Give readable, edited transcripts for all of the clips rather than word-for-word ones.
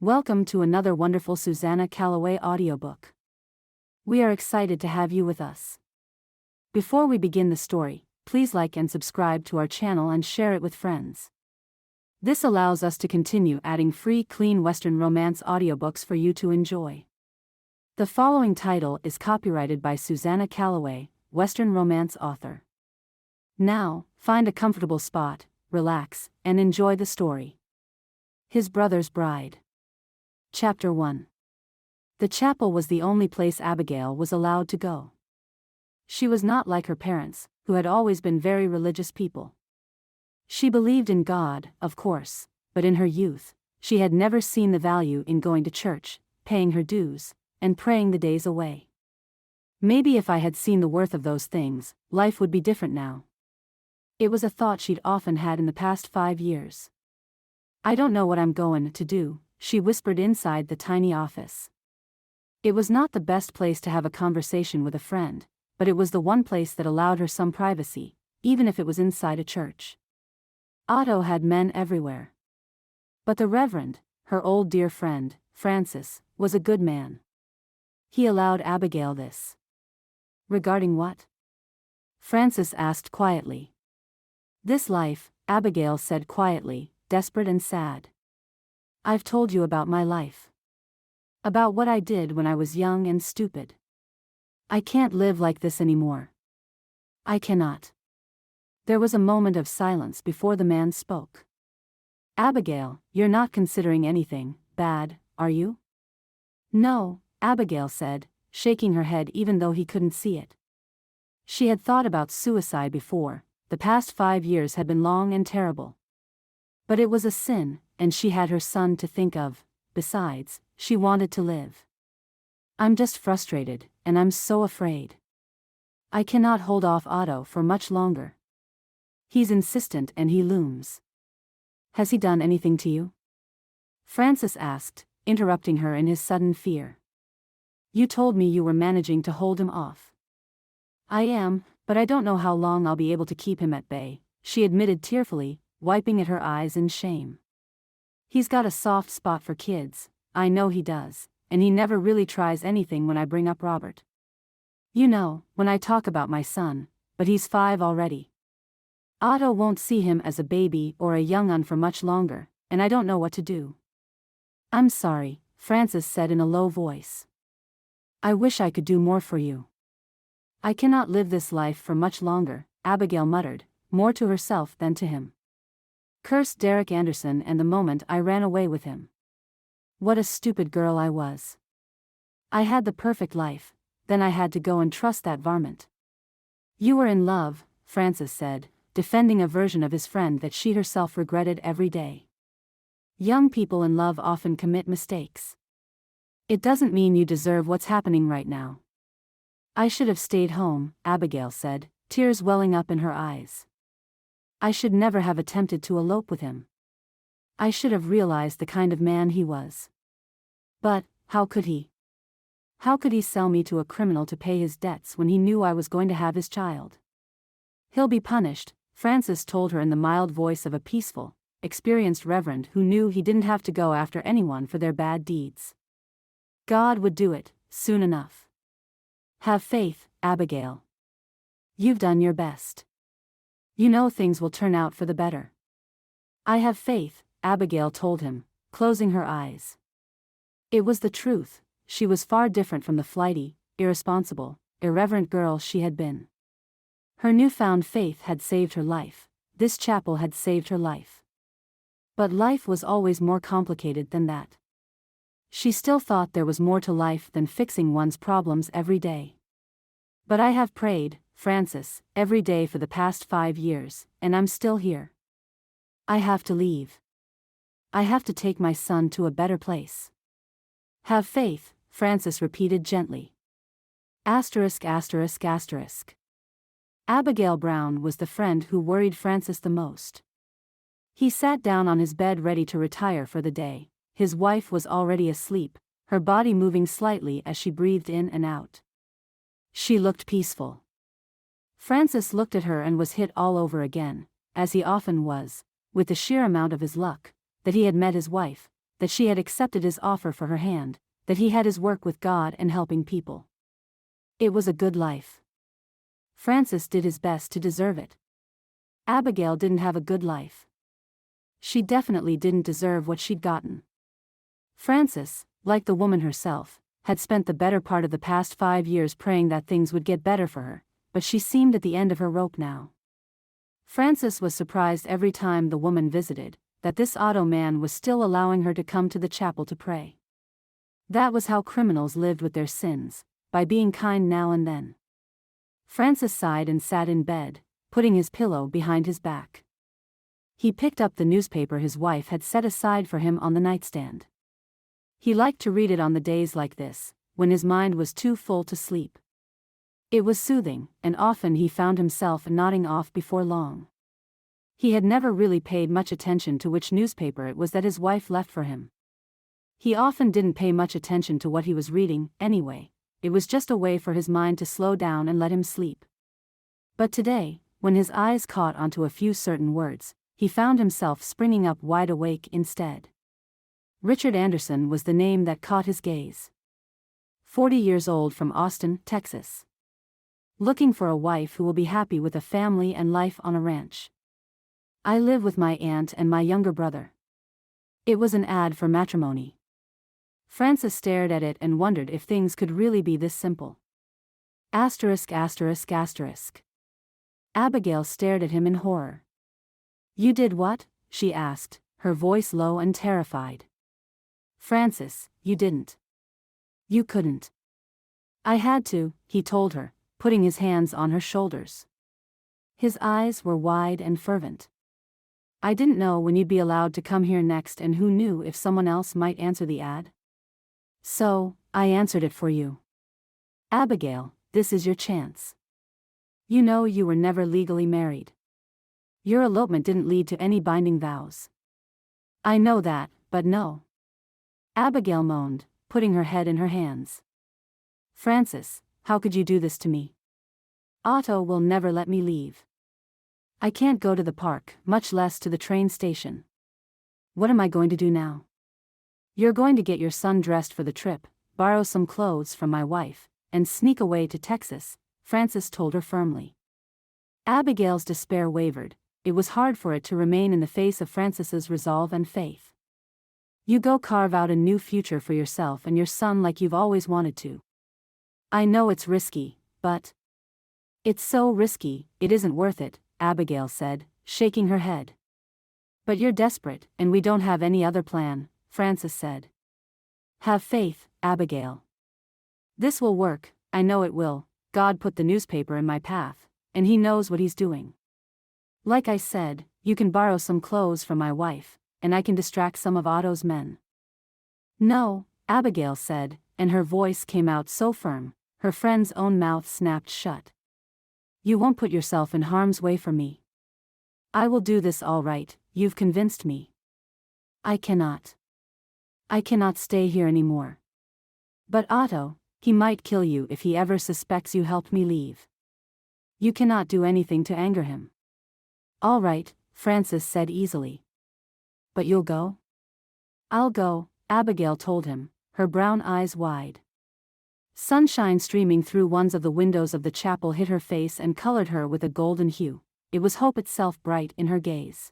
Welcome to another wonderful Susannah Calloway audiobook. We are excited to have you with us. Before we begin the story, please like and subscribe to our channel and share it with friends. This allows us to continue adding free clean Western romance audiobooks for you to enjoy. The following title is copyrighted by Susannah Calloway, Western romance author. Now, find a comfortable spot, relax, and enjoy the story. His Brother's Bride. Chapter 1. The chapel was the only place Abigail was allowed to go. She was not like her parents, who had always been very religious people. She believed in God, of course, but in her youth, she had never seen the value in going to church, paying her dues, and praying the days away. Maybe if I had seen the worth of those things, life would be different now. It was a thought she'd often had in the past 5 years. I don't know what I'm going to do, she whispered inside the tiny office. It was not the best place to have a conversation with a friend, but it was the one place that allowed her some privacy, even if it was inside a church. Otto had men everywhere. But the Reverend, her old dear friend, Francis, was a good man. He allowed Abigail this. Regarding what? Francis asked quietly. This life, Abigail said quietly, desperate and sad. I've told you about my life. About what I did when I was young and stupid. I can't live like this anymore. I cannot. There was a moment of silence before the man spoke. Abigail, you're not considering anything bad, are you? No, Abigail said, shaking her head even though he couldn't see it. She had thought about suicide before. The past 5 years had been long and terrible. But it was a sin, and she had her son to think of. Besides, she wanted to live. I'm just frustrated, and I'm so afraid. I cannot hold off Otto for much longer. He's insistent and he looms. Has he done anything to you? Francis asked, interrupting her in his sudden fear. You told me you were managing to hold him off. I am, but I don't know how long I'll be able to keep him at bay, she admitted tearfully, wiping at her eyes in shame. He's got a soft spot for kids, I know he does, and he never really tries anything when I bring up Robert. You know, when I talk about my son, but he's 5 already. Otto won't see him as a baby or a young un for much longer, and I don't know what to do. I'm sorry, Francis said in a low voice. I wish I could do more for you. I cannot live this life for much longer, Abigail muttered, more to herself than to him. Cursed Derreck Anderson and the moment I ran away with him. What a stupid girl I was. I had the perfect life, then I had to go and trust that varmint. You were in love, Francis said, defending a version of his friend that she herself regretted every day. Young people in love often commit mistakes. It doesn't mean you deserve what's happening right now. I should have stayed home, Abigail said, tears welling up in her eyes. I should never have attempted to elope with him. I should have realized the kind of man he was. But, how could he? How could he sell me to a criminal to pay his debts when he knew I was going to have his child? He'll be punished, Francis told her in the mild voice of a peaceful, experienced reverend who knew he didn't have to go after anyone for their bad deeds. God would do it, soon enough. Have faith, Abigail. You've done your best. You know things will turn out for the better. I have faith, Abigail told him, closing her eyes. It was the truth, she was far different from the flighty, irresponsible, irreverent girl she had been. Her newfound faith had saved her life, this chapel had saved her life. But life was always more complicated than that. She still thought there was more to life than fixing one's problems every day. But I have prayed, Francis, every day for the past 5 years, and I'm still here. I have to leave. I have to take my son to a better place. Have faith, Francis repeated gently. Asterisk asterisk asterisk. Abigail Brown was the friend who worried Francis the most. He sat down on his bed ready to retire for the day. His wife was already asleep, her body moving slightly as she breathed in and out. She looked peaceful. Francis looked at her and was hit all over again, as he often was, with the sheer amount of his luck, that he had met his wife, that she had accepted his offer for her hand, that he had his work with God and helping people. It was a good life. Francis did his best to deserve it. Abigail didn't have a good life. She definitely didn't deserve what she'd gotten. Francis, like the woman herself, had spent the better part of the past 5 years praying that things would get better for her, but she seemed at the end of her rope now. Francis was surprised every time the woman visited, that this Otto man was still allowing her to come to the chapel to pray. That was how criminals lived with their sins, by being kind now and then. Francis sighed and sat in bed, putting his pillow behind his back. He picked up the newspaper his wife had set aside for him on the nightstand. He liked to read it on the days like this, when his mind was too full to sleep. It was soothing, and often he found himself nodding off before long. He had never really paid much attention to which newspaper it was that his wife left for him. He often didn't pay much attention to what he was reading, anyway. It was just a way for his mind to slow down and let him sleep. But today, when his eyes caught onto a few certain words, he found himself springing up wide awake instead. Richard Anderson was the name that caught his gaze. 40 years old, from Austin, Texas. Looking for a wife who will be happy with a family and life on a ranch. I live with my aunt and my younger brother. It was an ad for matrimony. Francis stared at it and wondered if things could really be this simple. Asterisk asterisk asterisk. Abigail stared at him in horror. You did what? She asked, her voice low and terrified. Francis, you didn't. You couldn't. I had to, he told her, putting his hands on her shoulders. His eyes were wide and fervent. I didn't know when you'd be allowed to come here next, and who knew if someone else might answer the ad? So, I answered it for you. Abigail, this is your chance. You know you were never legally married. Your elopement didn't lead to any binding vows. I know that, but no. Abigail moaned, putting her head in her hands. Francis, how could you do this to me? Otto will never let me leave. I can't go to the park, much less to the train station. What am I going to do now? You're going to get your son dressed for the trip, borrow some clothes from my wife, and sneak away to Texas, Francis told her firmly. Abigail's despair wavered. It was hard for it to remain in the face of Francis's resolve and faith. You go carve out a new future for yourself and your son like you've always wanted to. I know it's risky, but... It's so risky, it isn't worth it, Abigail said, shaking her head. But you're desperate, and we don't have any other plan, Francis said. Have faith, Abigail. This will work, I know it will. God put the newspaper in my path, and he knows what he's doing. Like I said, you can borrow some clothes from my wife, and I can distract some of Otto's men. No, Abigail said, and her voice came out so firm, her friend's own mouth snapped shut. You won't put yourself in harm's way for me. I will do this all right, you've convinced me. I cannot stay here anymore. But Otto, he might kill you if he ever suspects you helped me leave. You cannot do anything to anger him. All right, Francis said easily. But you'll go? I'll go, Abigail told him, her brown eyes wide. Sunshine streaming through one of the windows of the chapel hit her face and colored her with a golden hue. It was hope itself bright in her gaze.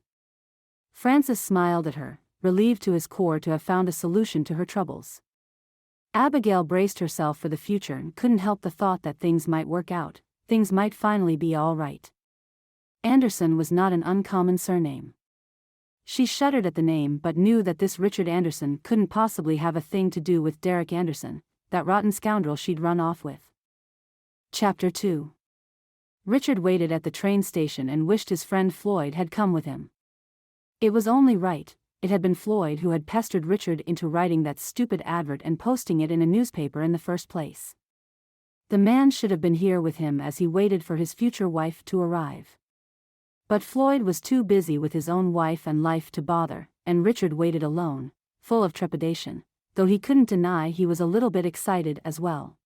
Francis smiled at her, relieved to his core to have found a solution to her troubles. Abigail braced herself for the future and couldn't help the thought that things might work out, things might finally be all right. Anderson was not an uncommon surname. She shuddered at the name but knew that this Richard Anderson couldn't possibly have a thing to do with Derreck Anderson, that rotten scoundrel she'd run off with. Chapter 2. Richard waited at the train station and wished his friend Floyd had come with him. It was only right. It had been Floyd who had pestered Richard into writing that stupid advert and posting it in a newspaper in the first place. The man should have been here with him as he waited for his future wife to arrive. But Floyd was too busy with his own wife and life to bother, and Richard waited alone, full of trepidation, though he couldn't deny he was a little bit excited as well.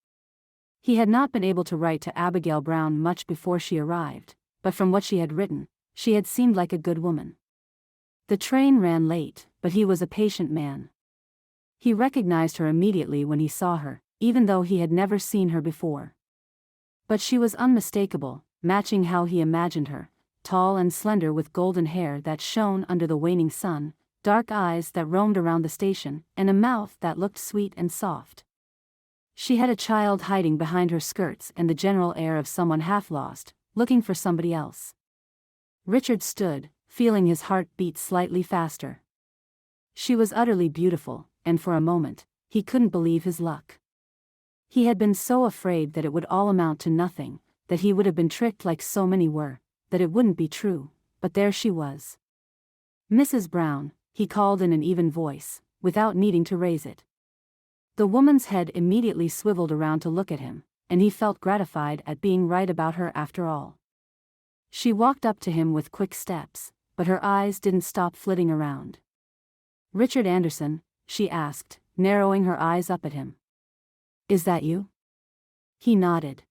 He had not been able to write to Abigail Brown much before she arrived, but from what she had written, she had seemed like a good woman. The train ran late, but he was a patient man. He recognized her immediately when he saw her, even though he had never seen her before. But she was unmistakable, matching how he imagined her, tall and slender with golden hair that shone under the waning sun, dark eyes that roamed around the station, and a mouth that looked sweet and soft. She had a child hiding behind her skirts and the general air of someone half lost, looking for somebody else. Richard stood, feeling his heart beat slightly faster. She was utterly beautiful, and for a moment, he couldn't believe his luck. He had been so afraid that it would all amount to nothing, that he would have been tricked like so many were, that it wouldn't be true, but there she was. "Mrs. Brown," he called in an even voice, without needing to raise it. The woman's head immediately swiveled around to look at him, and he felt gratified at being right about her after all. She walked up to him with quick steps, but her eyes didn't stop flitting around. "Richard Anderson?" she asked, narrowing her eyes up at him. "Is that you?" He nodded.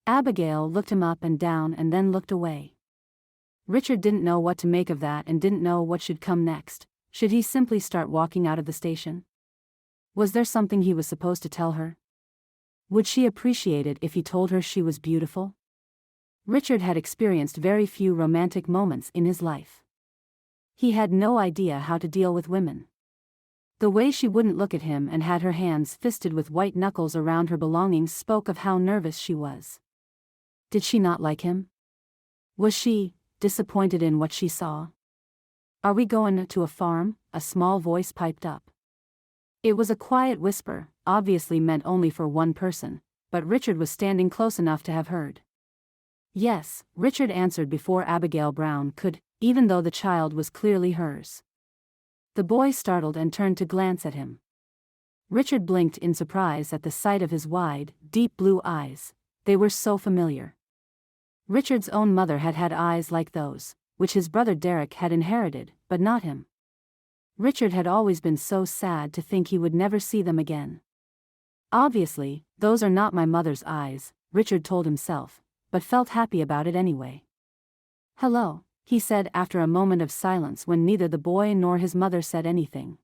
Abigail looked him up and down and then looked away. Richard didn't know what to make of that and didn't know what should come next. Should he simply start walking out of the station? Was there something he was supposed to tell her? Would she appreciate it if he told her she was beautiful? Richard had experienced very few romantic moments in his life. He had no idea how to deal with women. The way she wouldn't look at him and had her hands fisted with white knuckles around her belongings spoke of how nervous she was. Did she not like him? Was she disappointed in what she saw? "Are we going to a farm?" a small voice piped up. It was a quiet whisper, obviously meant only for one person, but Richard was standing close enough to have heard. "Yes," Richard answered before Abigail Brown could, even though the child was clearly hers. The boy startled and turned to glance at him. Richard blinked in surprise at the sight of his wide, deep blue eyes. They were so familiar. Richard's own mother had had eyes like those, which his brother Derreck had inherited, but not him. Richard had always been so sad to think he would never see them again. "Obviously, those are not my mother's eyes," Richard told himself, but felt happy about it anyway. "Hello," he said after a moment of silence when neither the boy nor his mother said anything.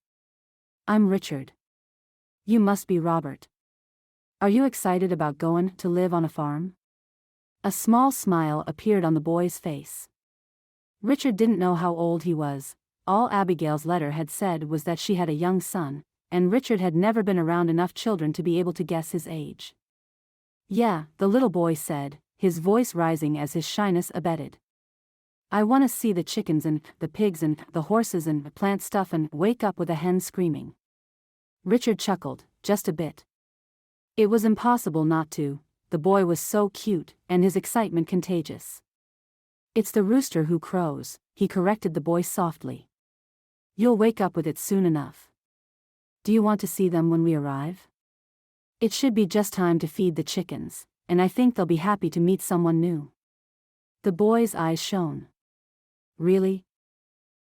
"I'm Richard. You must be Robert. Are you excited about going to live on a farm?" A small smile appeared on the boy's face. Richard didn't know how old he was. All Abigail's letter had said was that she had a young son, and Richard had never been around enough children to be able to guess his age. "Yeah," the little boy said, his voice rising as his shyness abated. "I want to see the chickens and the pigs and the horses and plant stuff and wake up with a hen screaming." Richard chuckled, just a bit. It was impossible not to. The boy was so cute, and his excitement contagious. "It's the rooster who crows," he corrected the boy softly. "You'll wake up with it soon enough. Do you want to see them when we arrive? It should be just time to feed the chickens, and I think they'll be happy to meet someone new." The boy's eyes shone. "Really?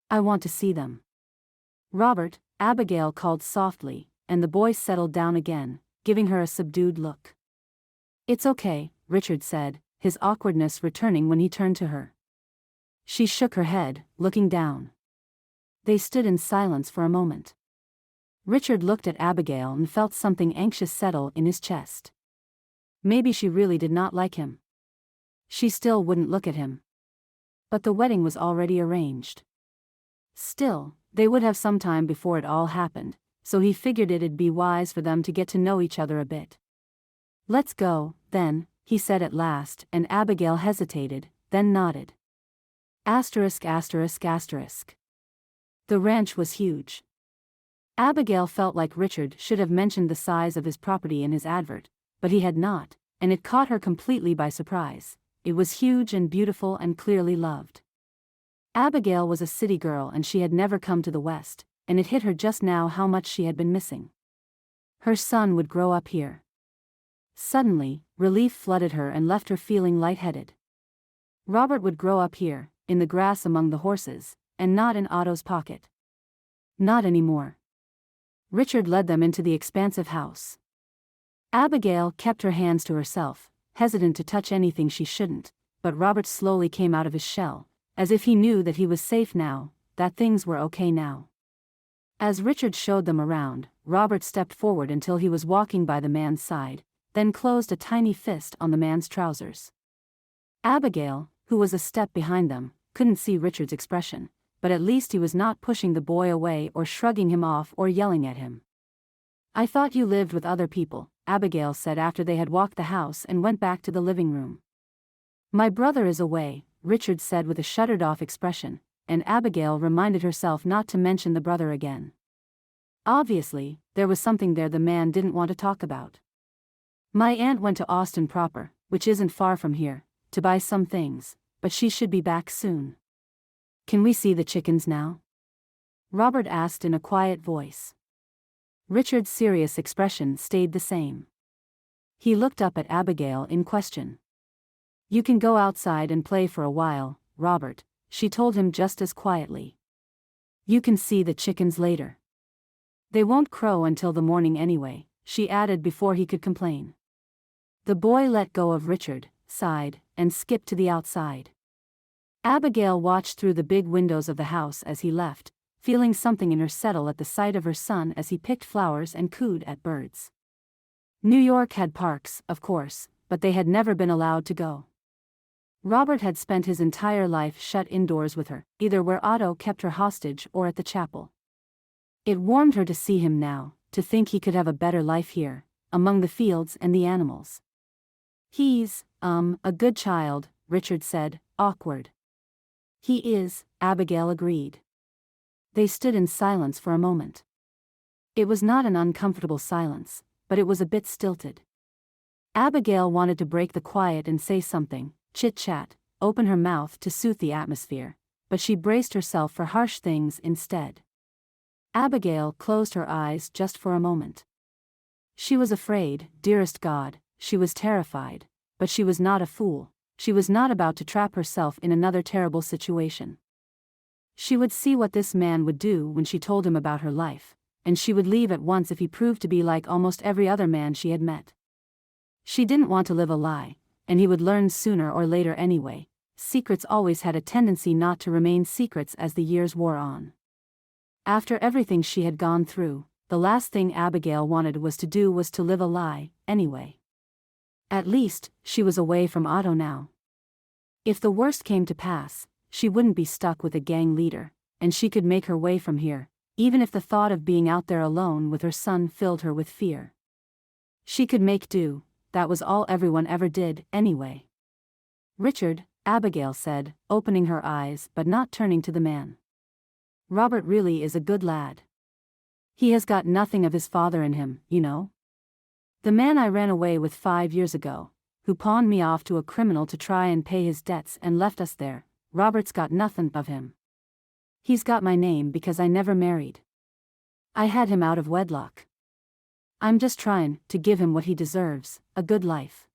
I want to see them." "Robert," Abigail called softly, and the boy settled down again, giving her a subdued look. "It's okay," Richard said, his awkwardness returning when he turned to her. She shook her head, looking down. They stood in silence for a moment. Richard looked at Abigail and felt something anxious settle in his chest. Maybe she really did not like him. She still wouldn't look at him. But the wedding was already arranged. Still, they would have some time before it all happened, so he figured it'd be wise for them to get to know each other a bit. "Let's go, then," he said at last, and Abigail hesitated, then nodded. ******. The ranch was huge. Abigail felt like Richard should have mentioned the size of his property in his advert, but he had not, and it caught her completely by surprise. It was huge and beautiful and clearly loved. Abigail was a city girl and she had never come to the West, and it hit her just now how much she had been missing. Her son would grow up here. Suddenly, relief flooded her and left her feeling lightheaded. Robert would grow up here, in the grass among the horses, and not in Otto's pocket. Not anymore. Richard led them into the expansive house. Abigail kept her hands to herself, hesitant to touch anything she shouldn't, but Robert slowly came out of his shell, as if he knew that he was safe now, that things were okay now. As Richard showed them around, Robert stepped forward until he was walking by the man's side, then closed a tiny fist on the man's trousers. Abigail, who was a step behind them, couldn't see Richard's expression, but at least he was not pushing the boy away or shrugging him off or yelling at him. "I thought you lived with other people," Abigail said after they had walked the house and went back to the living room. "My brother is away," Richard said with a shuttered-off expression, and Abigail reminded herself not to mention the brother again. Obviously, there was something there the man didn't want to talk about. "My aunt went to Austin proper, which isn't far from here, to buy some things, but she should be back soon." "Can we see the chickens now?" Robert asked in a quiet voice. Richard's serious expression stayed the same. He looked up at Abigail in question. "You can go outside and play for a while, Robert," she told him just as quietly. "You can see the chickens later. They won't crow until the morning anyway," she added before he could complain. The boy let go of Richard, sighed, and skipped to the outside. Abigail watched through the big windows of the house as he left, feeling something in her settle at the sight of her son as he picked flowers and cooed at birds. New York had parks, of course, but they had never been allowed to go. Robert had spent his entire life shut indoors with her, either where Otto kept her hostage or at the chapel. It warmed her to see him now, to think he could have a better life here, among the fields and the animals. "He's, a good child," Richard said, awkward. "He is," Abigail agreed. They stood in silence for a moment. It was not an uncomfortable silence, but it was a bit stilted. Abigail wanted to break the quiet and say something, chit-chat, open her mouth to soothe the atmosphere, but she braced herself for harsh things instead. Abigail closed her eyes just for a moment. She was afraid, dearest God, she was terrified, but she was not a fool, she was not about to trap herself in another terrible situation. She would see what this man would do when she told him about her life, and she would leave at once if he proved to be like almost every other man she had met. She didn't want to live a lie, and he would learn sooner or later anyway. Secrets always had a tendency not to remain secrets as the years wore on. After everything she had gone through, the last thing Abigail wanted was to live a lie, anyway. At least, she was away from Otto now. If the worst came to pass, she wouldn't be stuck with a gang leader, and she could make her way from here, even if the thought of being out there alone with her son filled her with fear. She could make do, that was all everyone ever did, anyway. "Richard," Abigail said, opening her eyes but not turning to the man. "Robert really is a good lad. He has got nothing of his father in him, you know. The man I ran away with 5 years ago, who pawned me off to a criminal to try and pay his debts and left us there, Robert's got nothing of him. He's got my name because I never married. I had him out of wedlock. I'm just trying to give him what he deserves, a good life.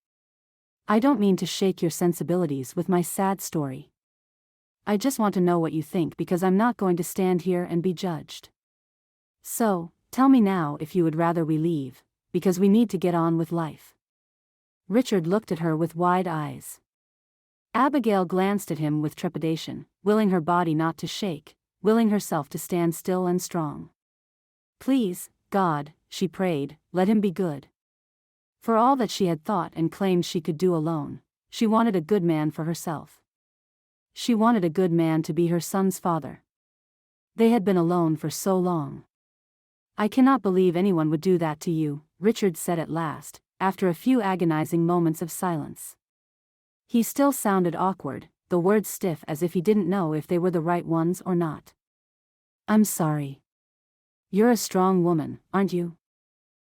I don't mean to shake your sensibilities with my sad story. I just want to know what you think because I'm not going to stand here and be judged. So, tell me now if you would rather we leave, because we need to get on with life." Richard looked at her with wide eyes. Abigail glanced at him with trepidation, willing her body not to shake, willing herself to stand still and strong. "Please, God," she prayed, "let him be good." For all that she had thought and claimed she could do alone, she wanted a good man for herself. She wanted a good man to be her son's father. They had been alone for so long. "I cannot believe anyone would do that to you," Richard said at last, after a few agonizing moments of silence. He still sounded awkward, the words stiff as if he didn't know if they were the right ones or not. "I'm sorry. You're a strong woman, aren't you?"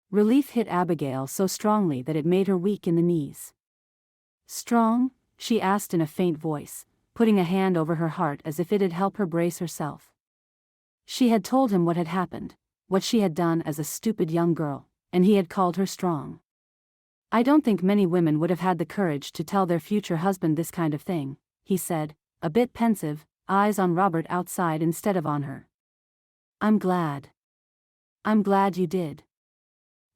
Relief hit Abigail so strongly that it made her weak in the knees. "Strong?" she asked in a faint voice, putting a hand over her heart as if it'd help her brace herself. She had told him what had happened, what she had done as a stupid young girl, and he had called her strong. "I don't think many women would have had the courage to tell their future husband this kind of thing," he said, a bit pensive, eyes on Robert outside instead of on her. I'm glad you did."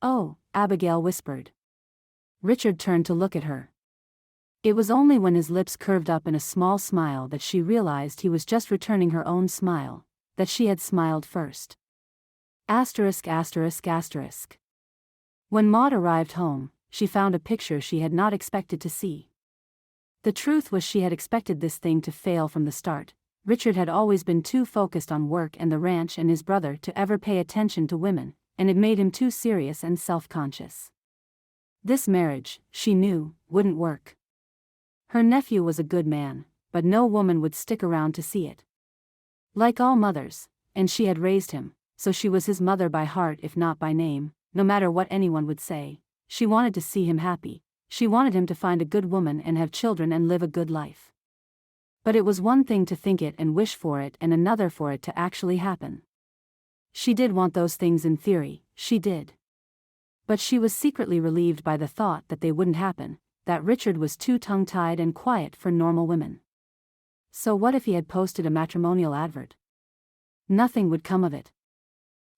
"Oh," Abigail whispered. Richard turned to look at her. It was only when his lips curved up in a small smile that she realized he was just returning her own smile, that she had smiled first. Asterisk asterisk asterisk. When Maud arrived home, she found a picture she had not expected to see. The truth was she had expected this thing to fail from the start. Richard had always been too focused on work and the ranch and his brother to ever pay attention to women, and it made him too serious and self-conscious. This marriage, she knew, wouldn't work. Her nephew was a good man, but no woman would stick around to see it. Like all mothers, and she had raised him, so she was his mother by heart if not by name, no matter what anyone would say. She wanted to see him happy. She wanted him to find a good woman and have children and live a good life. But it was one thing to think it and wish for it and another for it to actually happen. She did want those things in theory, she did. But she was secretly relieved by the thought that they wouldn't happen, that Richard was too tongue-tied and quiet for normal women. So what if he had posted a matrimonial advert? Nothing would come of it.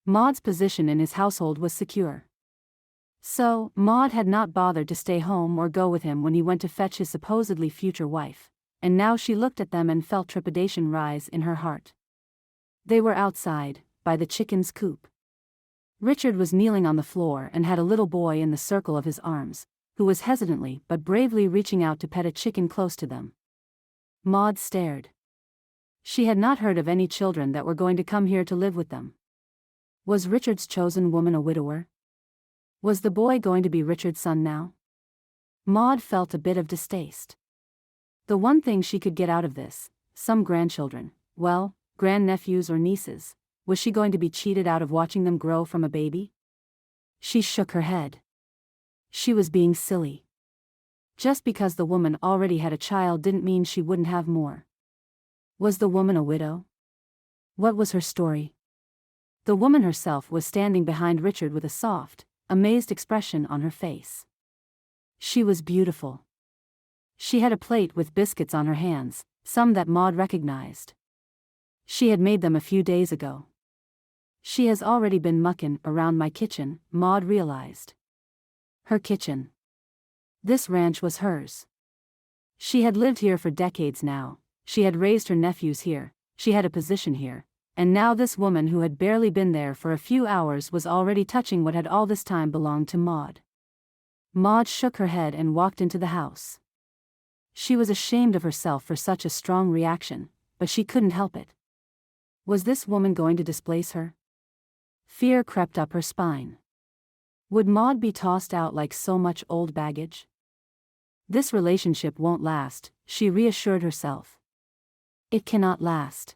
Maud's position in his household was secure. So, Maud had not bothered to stay home or go with him when he went to fetch his supposedly future wife, and now she looked at them and felt trepidation rise in her heart. They were outside, by the chicken's coop. Richard was kneeling on the floor and had a little boy in the circle of his arms, who was hesitantly but bravely reaching out to pet a chicken close to them. Maud stared. She had not heard of any children that were going to come here to live with them. Was Richard's chosen woman a widower? Was the boy going to be Richard's son now? Maud felt a bit of distaste. The one thing she could get out of this, some grandchildren, well, grandnephews or nieces, was she going to be cheated out of watching them grow from a baby? She shook her head. She was being silly. Just because the woman already had a child didn't mean she wouldn't have more. Was the woman a widow? What was her story? The woman herself was standing behind Richard with a soft, amazed expression on her face. She was beautiful. She had a plate with biscuits on her hands, some that Maud recognized. She had made them a few days ago. She has already been mucking around my kitchen, Maud realized. Her kitchen. This ranch was hers. She had lived here for decades now, she had raised her nephews here, she had a position here, and now this woman who had barely been there for a few hours was already touching what had all this time belonged to Maud. Maud shook her head and walked into the house. She was ashamed of herself for such a strong reaction, but she couldn't help it. Was this woman going to displace her? Fear crept up her spine. Would Maud be tossed out like so much old baggage? This relationship won't last, she reassured herself. It cannot last.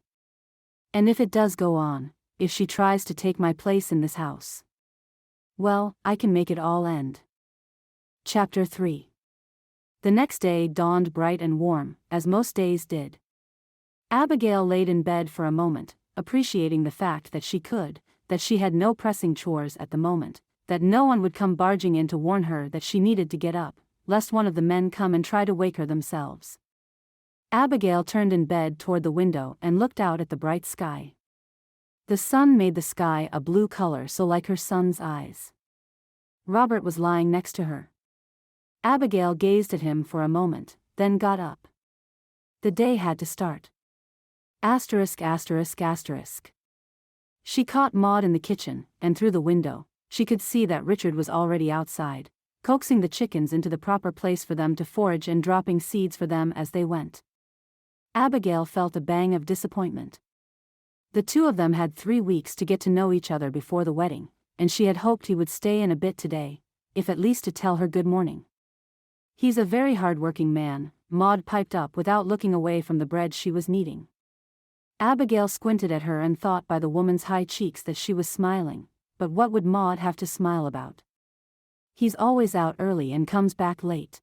And if it does go on, if she tries to take my place in this house, well, I can make it all end. Chapter 3. The next day dawned bright and warm, as most days did. Abigail laid in bed for a moment, appreciating the fact that she had no pressing chores at the moment, that no one would come barging in to warn her that she needed to get up, lest one of the men come and try to wake her themselves. Abigail turned in bed toward the window and looked out at the bright sky. The sun made the sky a blue color so like her son's eyes. Robert was lying next to her. Abigail gazed at him for a moment, then got up. The day had to start. Asterisk asterisk asterisk. She caught Maud in the kitchen, and through the window, she could see that Richard was already outside, coaxing the chickens into the proper place for them to forage and dropping seeds for them as they went. Abigail felt a bang of disappointment. The two of them had 3 weeks to get to know each other before the wedding, and she had hoped he would stay in a bit today, if at least to tell her good morning. He's a very hard-working man, Maud piped up without looking away from the bread she was kneading. Abigail squinted at her and thought by the woman's high cheeks that she was smiling, but what would Maud have to smile about? He's always out early and comes back late.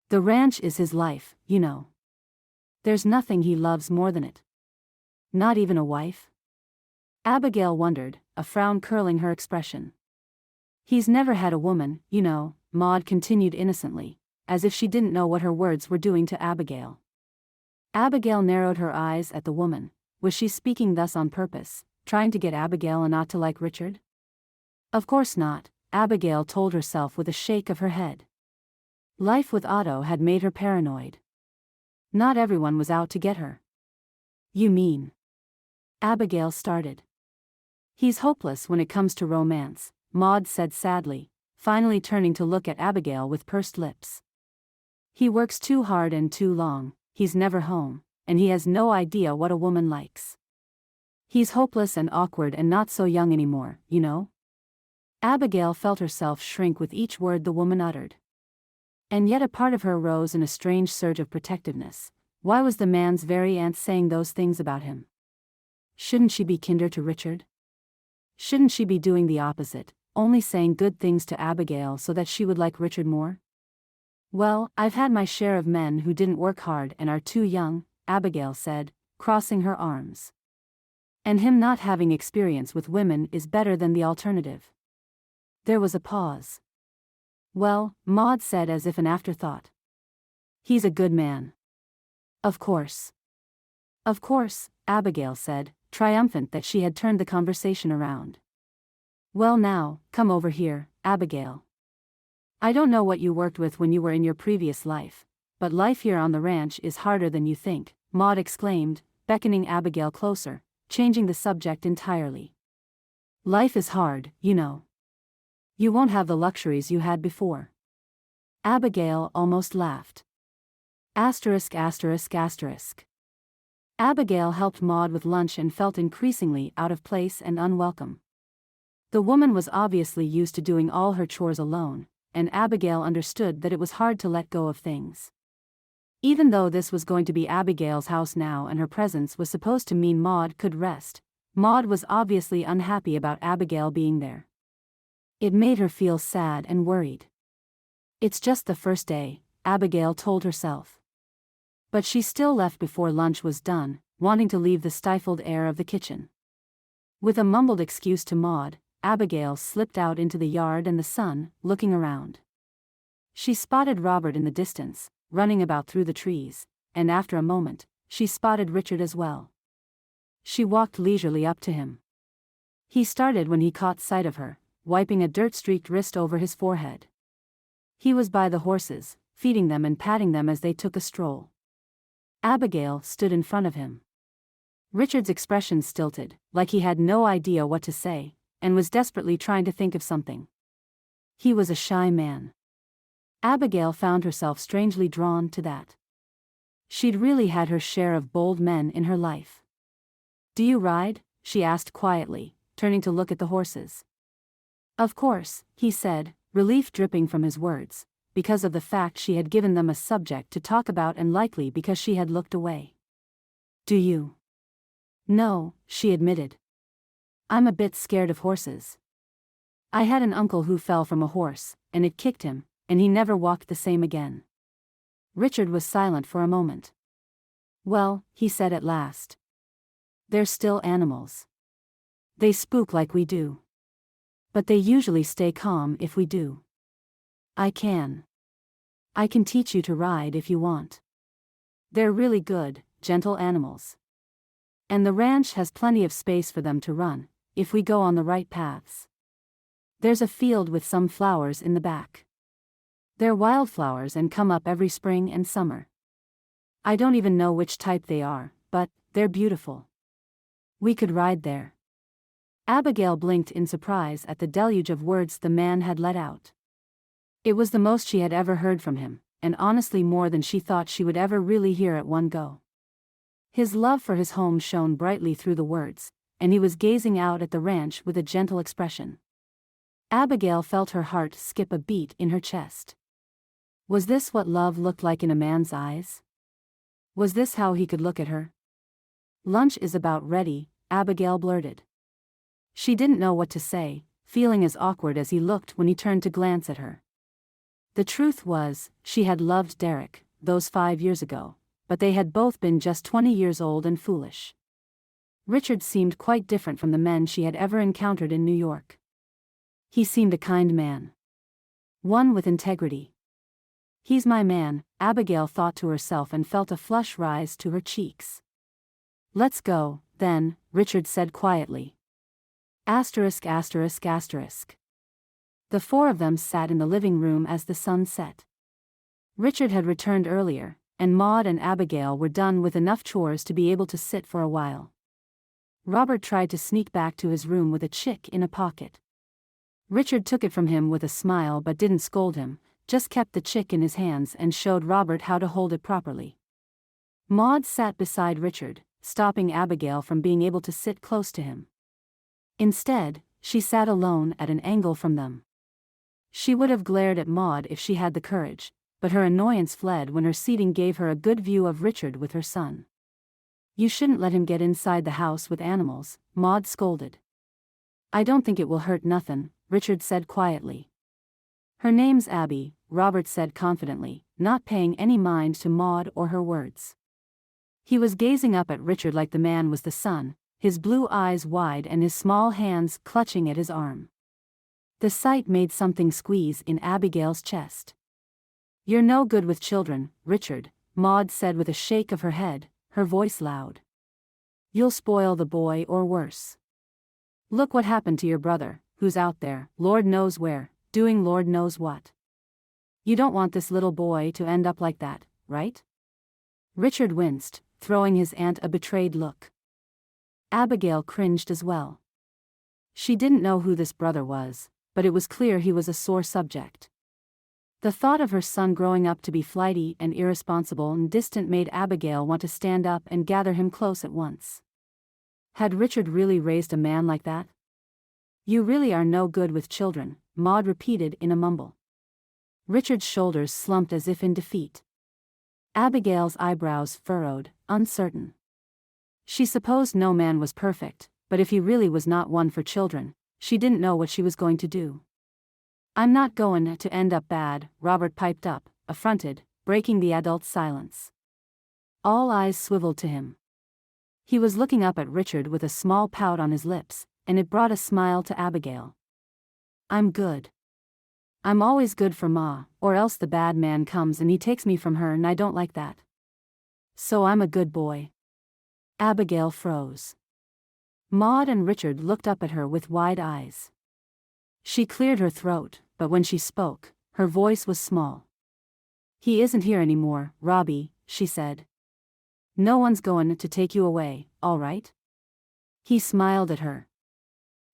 The ranch is his life, you know. There's nothing he loves more than it. Not even a wife? Abigail wondered, a frown curling her expression. He's never had a woman, you know, Maud continued innocently, as if she didn't know what her words were doing to Abigail. Abigail narrowed her eyes at the woman. Was she speaking thus on purpose, trying to get Abigail not to like Richard? Of course not, Abigail told herself with a shake of her head. Life with Otto had made her paranoid. Not everyone was out to get her. You mean? Abigail started. He's hopeless when it comes to romance, Maud said sadly, finally turning to look at Abigail with pursed lips. He works too hard and too long, he's never home, and he has no idea what a woman likes. He's hopeless and awkward and not so young anymore, you know? Abigail felt herself shrink with each word the woman uttered. And yet a part of her rose in a strange surge of protectiveness. Why was the man's very aunt saying those things about him? Shouldn't she be kinder to Richard? Shouldn't she be doing the opposite, only saying good things to Abigail so that she would like Richard more? Well, I've had my share of men who didn't work hard and are too young, Abigail said, crossing her arms. And him not having experience with women is better than the alternative. There was a pause. Well, Maud said as if an afterthought. He's a good man. Of course. Of course, Abigail said, triumphant that she had turned the conversation around. Well now, come over here, Abigail. I don't know what you worked with when you were in your previous life, but life here on the ranch is harder than you think, Maud exclaimed, beckoning Abigail closer, changing the subject entirely. Life is hard, you know. You won't have the luxuries you had before. Abigail almost laughed. Asterisk asterisk asterisk. Abigail helped Maud with lunch and felt increasingly out of place and unwelcome. The woman was obviously used to doing all her chores alone, and Abigail understood that it was hard to let go of things. Even though this was going to be Abigail's house now and her presence was supposed to mean Maud could rest, Maud was obviously unhappy about Abigail being there. It made her feel sad and worried. It's just the first day, Abigail told herself. But she still left before lunch was done, wanting to leave the stifled air of the kitchen. With a mumbled excuse to Maud, Abigail slipped out into the yard and the sun, looking around. She spotted Robert in the distance, running about through the trees, and after a moment, she spotted Richard as well. She walked leisurely up to him. He started when he caught sight of her, wiping a dirt-streaked wrist over his forehead. He was by the horses, feeding them and patting them as they took a stroll. Abigail stood in front of him. Richard's expression stilted, like he had no idea what to say, and was desperately trying to think of something. He was a shy man. Abigail found herself strangely drawn to that. She'd really had her share of bold men in her life. Do you ride? She asked quietly, turning to look at the horses. Of course, he said, relief dripping from his words, because of the fact she had given them a subject to talk about and likely because she had looked away. Do you? No, she admitted. I'm a bit scared of horses. I had an uncle who fell from a horse, and it kicked him, and he never walked the same again. Richard was silent for a moment. Well, he said at last. They're still animals. They spook like we do. But they usually stay calm if we do. I can teach you to ride if you want. They're really good, gentle animals. And the ranch has plenty of space for them to run, if we go on the right paths. There's a field with some flowers in the back. They're wildflowers and come up every spring and summer. I don't even know which type they are, but they're beautiful. We could ride there. Abigail blinked in surprise at the deluge of words the man had let out. It was the most she had ever heard from him, and honestly more than she thought she would ever really hear at one go. His love for his home shone brightly through the words, and he was gazing out at the ranch with a gentle expression. Abigail felt her heart skip a beat in her chest. Was this what love looked like in a man's eyes? Was this how he could look at her? Lunch is about ready, Abigail blurted. She didn't know what to say, feeling as awkward as he looked when he turned to glance at her. The truth was, she had loved Derreck, those 5 years ago, but they had both been just 20 years old and foolish. Richard seemed quite different from the men she had ever encountered in New York. He seemed a kind man. One with integrity. He's my man, Abigail thought to herself and felt a flush rise to her cheeks. Let's go, then, Richard said quietly. Asterisk asterisk asterisk. The four of them sat in the living room as the sun set. Richard had returned earlier, and Maud and Abigail were done with enough chores to be able to sit for a while. Robert tried to sneak back to his room with a chick in a pocket. Richard took it from him with a smile but didn't scold him, just kept the chick in his hands and showed Robert how to hold it properly. Maud sat beside Richard, stopping Abigail from being able to sit close to him. Instead, she sat alone at an angle from them. She would have glared at Maud if she had the courage, but her annoyance fled when her seating gave her a good view of Richard with her son. "You shouldn't let him get inside the house with animals," Maud scolded. "I don't think it will hurt nothin'," Richard said quietly. "Her name's Abby," Robert said confidently, not paying any mind to Maud or her words. He was gazing up at Richard like the man was the sun, his blue eyes wide and his small hands clutching at his arm. The sight made something squeeze in Abigail's chest. "You're no good with children, Richard," Maud said with a shake of her head, her voice loud. "You'll spoil the boy or worse. Look what happened to your brother, who's out there, Lord knows where, doing Lord knows what. You don't want this little boy to end up like that, right?" Richard winced, throwing his aunt a betrayed look. Abigail cringed as well. She didn't know who this brother was, but it was clear he was a sore subject. The thought of her son growing up to be flighty and irresponsible and distant made Abigail want to stand up and gather him close at once. Had Richard really raised a man like that? "You really are no good with children," Maud repeated in a mumble. Richard's shoulders slumped as if in defeat. Abigail's eyebrows furrowed, uncertain. She supposed no man was perfect, but if he really was not one for children, she didn't know what she was going to do. "I'm not goin' to end up bad," Robert piped up, affronted, breaking the adult's silence. All eyes swiveled to him. He was looking up at Richard with a small pout on his lips, and it brought a smile to Abigail. "I'm good. I'm always good for Ma, or else the bad man comes and he takes me from her and I don't like that. So I'm a good boy." Abigail froze. Maud and Richard looked up at her with wide eyes. She cleared her throat, but when she spoke, her voice was small. "He isn't here anymore, Robbie," she said. "No one's goin' to take you away, all right?" He smiled at her.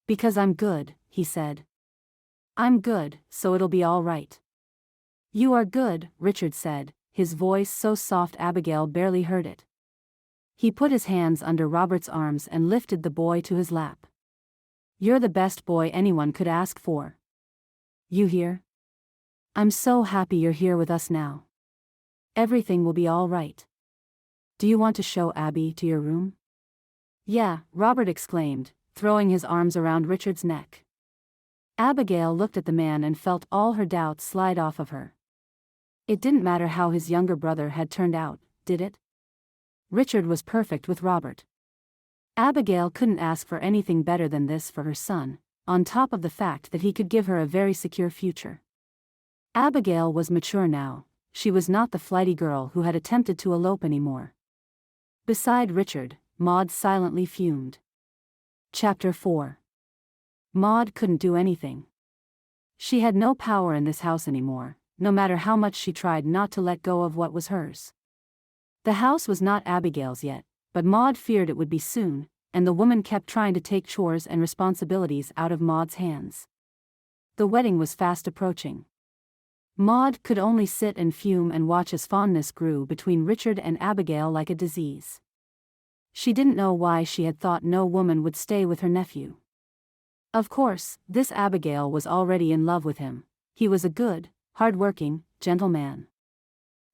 "Because I'm good," he said. "I'm good, so it'll be all right." "You are good," Richard said, his voice so soft Abigail barely heard it. He put his hands under Robert's arms and lifted the boy to his lap. "You're the best boy anyone could ask for. You hear? I'm so happy you're here with us now. Everything will be all right. Do you want to show Abby to your room?" "Yeah," Robert exclaimed, throwing his arms around Richard's neck. Abigail looked at the man and felt all her doubts slide off of her. It didn't matter how his younger brother had turned out, did it? Richard was perfect with Robert. Abigail couldn't ask for anything better than this for her son, on top of the fact that he could give her a very secure future. Abigail was mature now, she was not the flighty girl who had attempted to elope anymore. Beside Richard, Maud silently fumed. Chapter 4. Maud couldn't do anything. She had no power in this house anymore, no matter how much she tried not to let go of what was hers. The house was not Abigail's yet, but Maud feared it would be soon, and the woman kept trying to take chores and responsibilities out of Maud's hands. The wedding was fast approaching. Maud could only sit and fume and watch as fondness grew between Richard and Abigail like a disease. She didn't know why she had thought no woman would stay with her nephew. Of course, this Abigail was already in love with him. He was a good, hard-working, gentle man.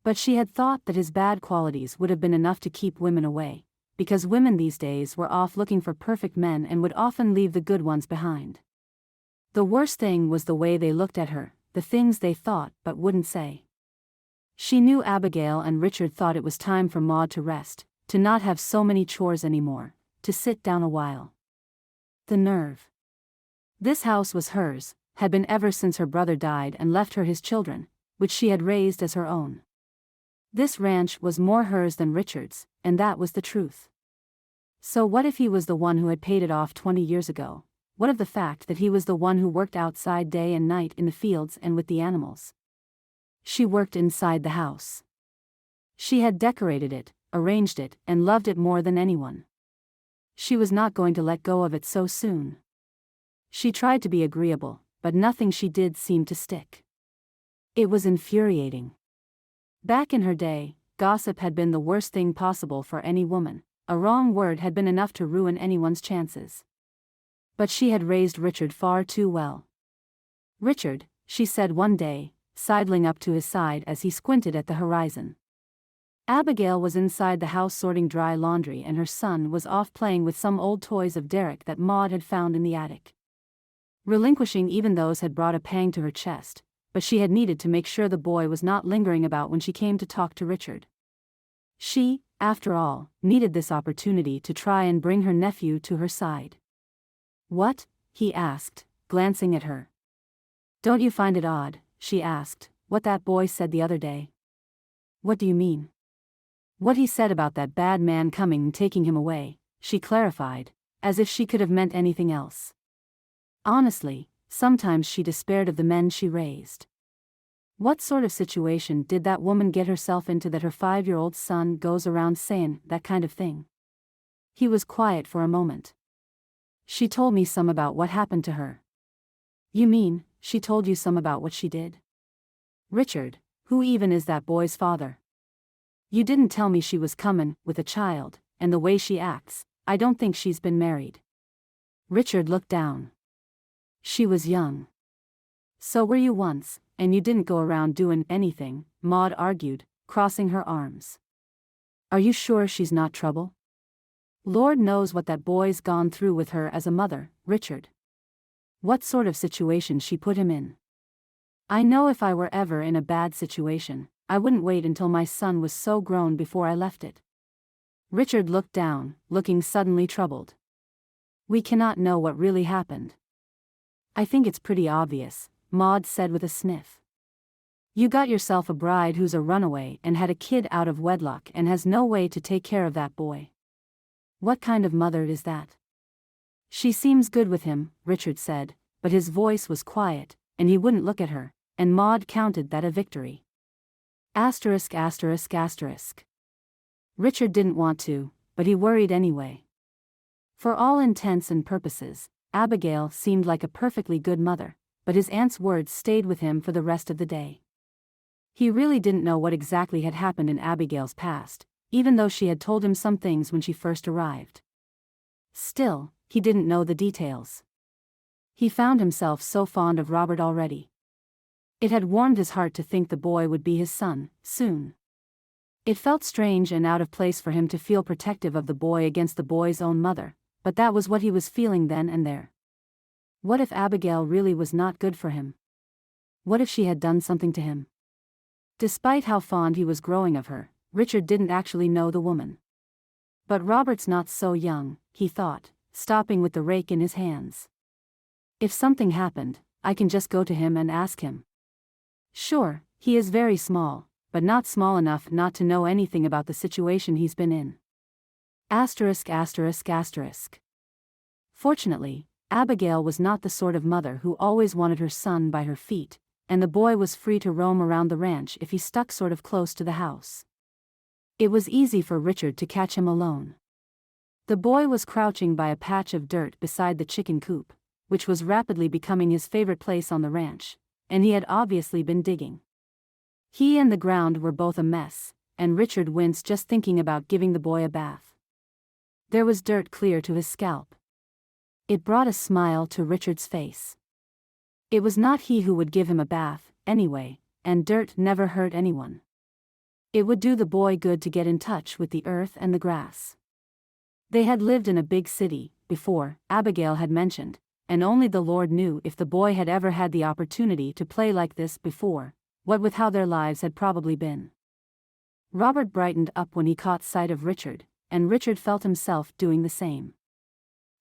But she had thought that his bad qualities would have been enough to keep women away, because women these days were off looking for perfect men and would often leave the good ones behind. The worst thing was the way they looked at her, the things they thought but wouldn't say. She knew Abigail and Richard thought it was time for Maud to rest, to not have so many chores anymore, to sit down a while. The nerve. This house was hers, had been ever since her brother died and left her his children, which she had raised as her own. This ranch was more hers than Richard's, and that was the truth. So what if he was the one who had paid it off 20 years ago? What of the fact that he was the one who worked outside day and night in the fields and with the animals? She worked inside the house. She had decorated it, arranged it, and loved it more than anyone. She was not going to let go of it so soon. She tried to be agreeable, but nothing she did seemed to stick. It was infuriating. Back in her day, gossip had been the worst thing possible for any woman. A wrong word had been enough to ruin anyone's chances. But she had raised Richard far too well. "Richard," she said one day, sidling up to his side as he squinted at the horizon. Abigail was inside the house sorting dry laundry and her son was off playing with some old toys of Derreck that Maud had found in the attic. Relinquishing even those had brought a pang to her chest, but she had needed to make sure the boy was not lingering about when she came to talk to Richard. She, after all, needed this opportunity to try and bring her nephew to her side. "What?" he asked, glancing at her. "Don't you find it odd," she asked, "what that boy said the other day?" "What do you mean?" "What he said about that bad man coming and taking him away," she clarified, as if she could have meant anything else. Honestly, sometimes she despaired of the men she raised. What sort of situation did that woman get herself into that her 5-year-old son goes around saying that kind of thing? He was quiet for a moment. "She told me some about what happened to her." "You mean, she told you some about what she did?" "Richard, who even is that boy's father? You didn't tell me she was comin' with a child, and the way she acts, I don't think she's been married." Richard looked down. "She was young." "So were you once, and you didn't go around doing anything," Maud argued, crossing her arms. "Are you sure she's not trouble? Lord knows what that boy's gone through with her as a mother, Richard. What sort of situation she put him in. I know if I were ever in a bad situation, I wouldn't wait until my son was so grown before I left it." Richard looked down, looking suddenly troubled. "We cannot know what really happened." "I think it's pretty obvious," Maud said with a sniff. "You got yourself a bride who's a runaway and had a kid out of wedlock and has no way to take care of that boy. What kind of mother is that?" "She seems good with him," Richard said, but his voice was quiet, and he wouldn't look at her, and Maud counted that a victory. Asterisk asterisk asterisk. Richard didn't want to, but he worried anyway. For all intents and purposes, Abigail seemed like a perfectly good mother, but his aunt's words stayed with him for the rest of the day. He really didn't know what exactly had happened in Abigail's past, even though she had told him some things when she first arrived. Still, he didn't know the details. He found himself so fond of Robert already. It had warmed his heart to think the boy would be his son, soon. It felt strange and out of place for him to feel protective of the boy against the boy's own mother, but that was what he was feeling then and there. What if Abigail really was not good for him? What if she had done something to him? Despite how fond he was growing of her, Richard didn't actually know the woman. But Robert's not so young, he thought, stopping with the rake in his hands. If something happened, I can just go to him and ask him. Sure, he is very small, but not small enough not to know anything about the situation he's been in. Asterisk asterisk asterisk. Fortunately, Abigail was not the sort of mother who always wanted her son by her feet, and the boy was free to roam around the ranch if he stuck sort of close to the house. It was easy for Richard to catch him alone. The boy was crouching by a patch of dirt beside the chicken coop, which was rapidly becoming his favorite place on the ranch, and he had obviously been digging. He and the ground were both a mess, and Richard winced just thinking about giving the boy a bath. There was dirt clear to his scalp. It brought a smile to Richard's face. It was not he who would give him a bath, anyway, and dirt never hurt anyone. It would do the boy good to get in touch with the earth and the grass. They had lived in a big city, before, Abigail had mentioned, and only the Lord knew if the boy had ever had the opportunity to play like this before, what with how their lives had probably been. Robert brightened up when he caught sight of Richard, and Richard felt himself doing the same.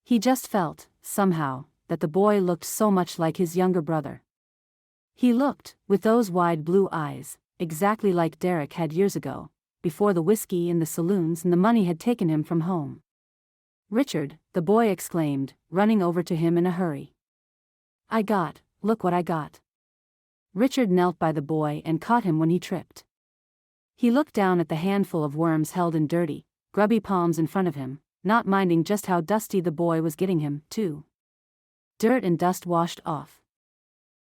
He just felt, somehow, that the boy looked so much like his younger brother. He looked, with those wide blue eyes, exactly like Derreck had years ago, before the whiskey in the saloons and the money had taken him from home. "Richard," the boy exclaimed, running over to him in a hurry. Look what I got." Richard knelt by the boy and caught him when he tripped. He looked down at the handful of worms held in dirty, grubby palms in front of him, not minding just how dusty the boy was getting him, too. Dirt and dust washed off.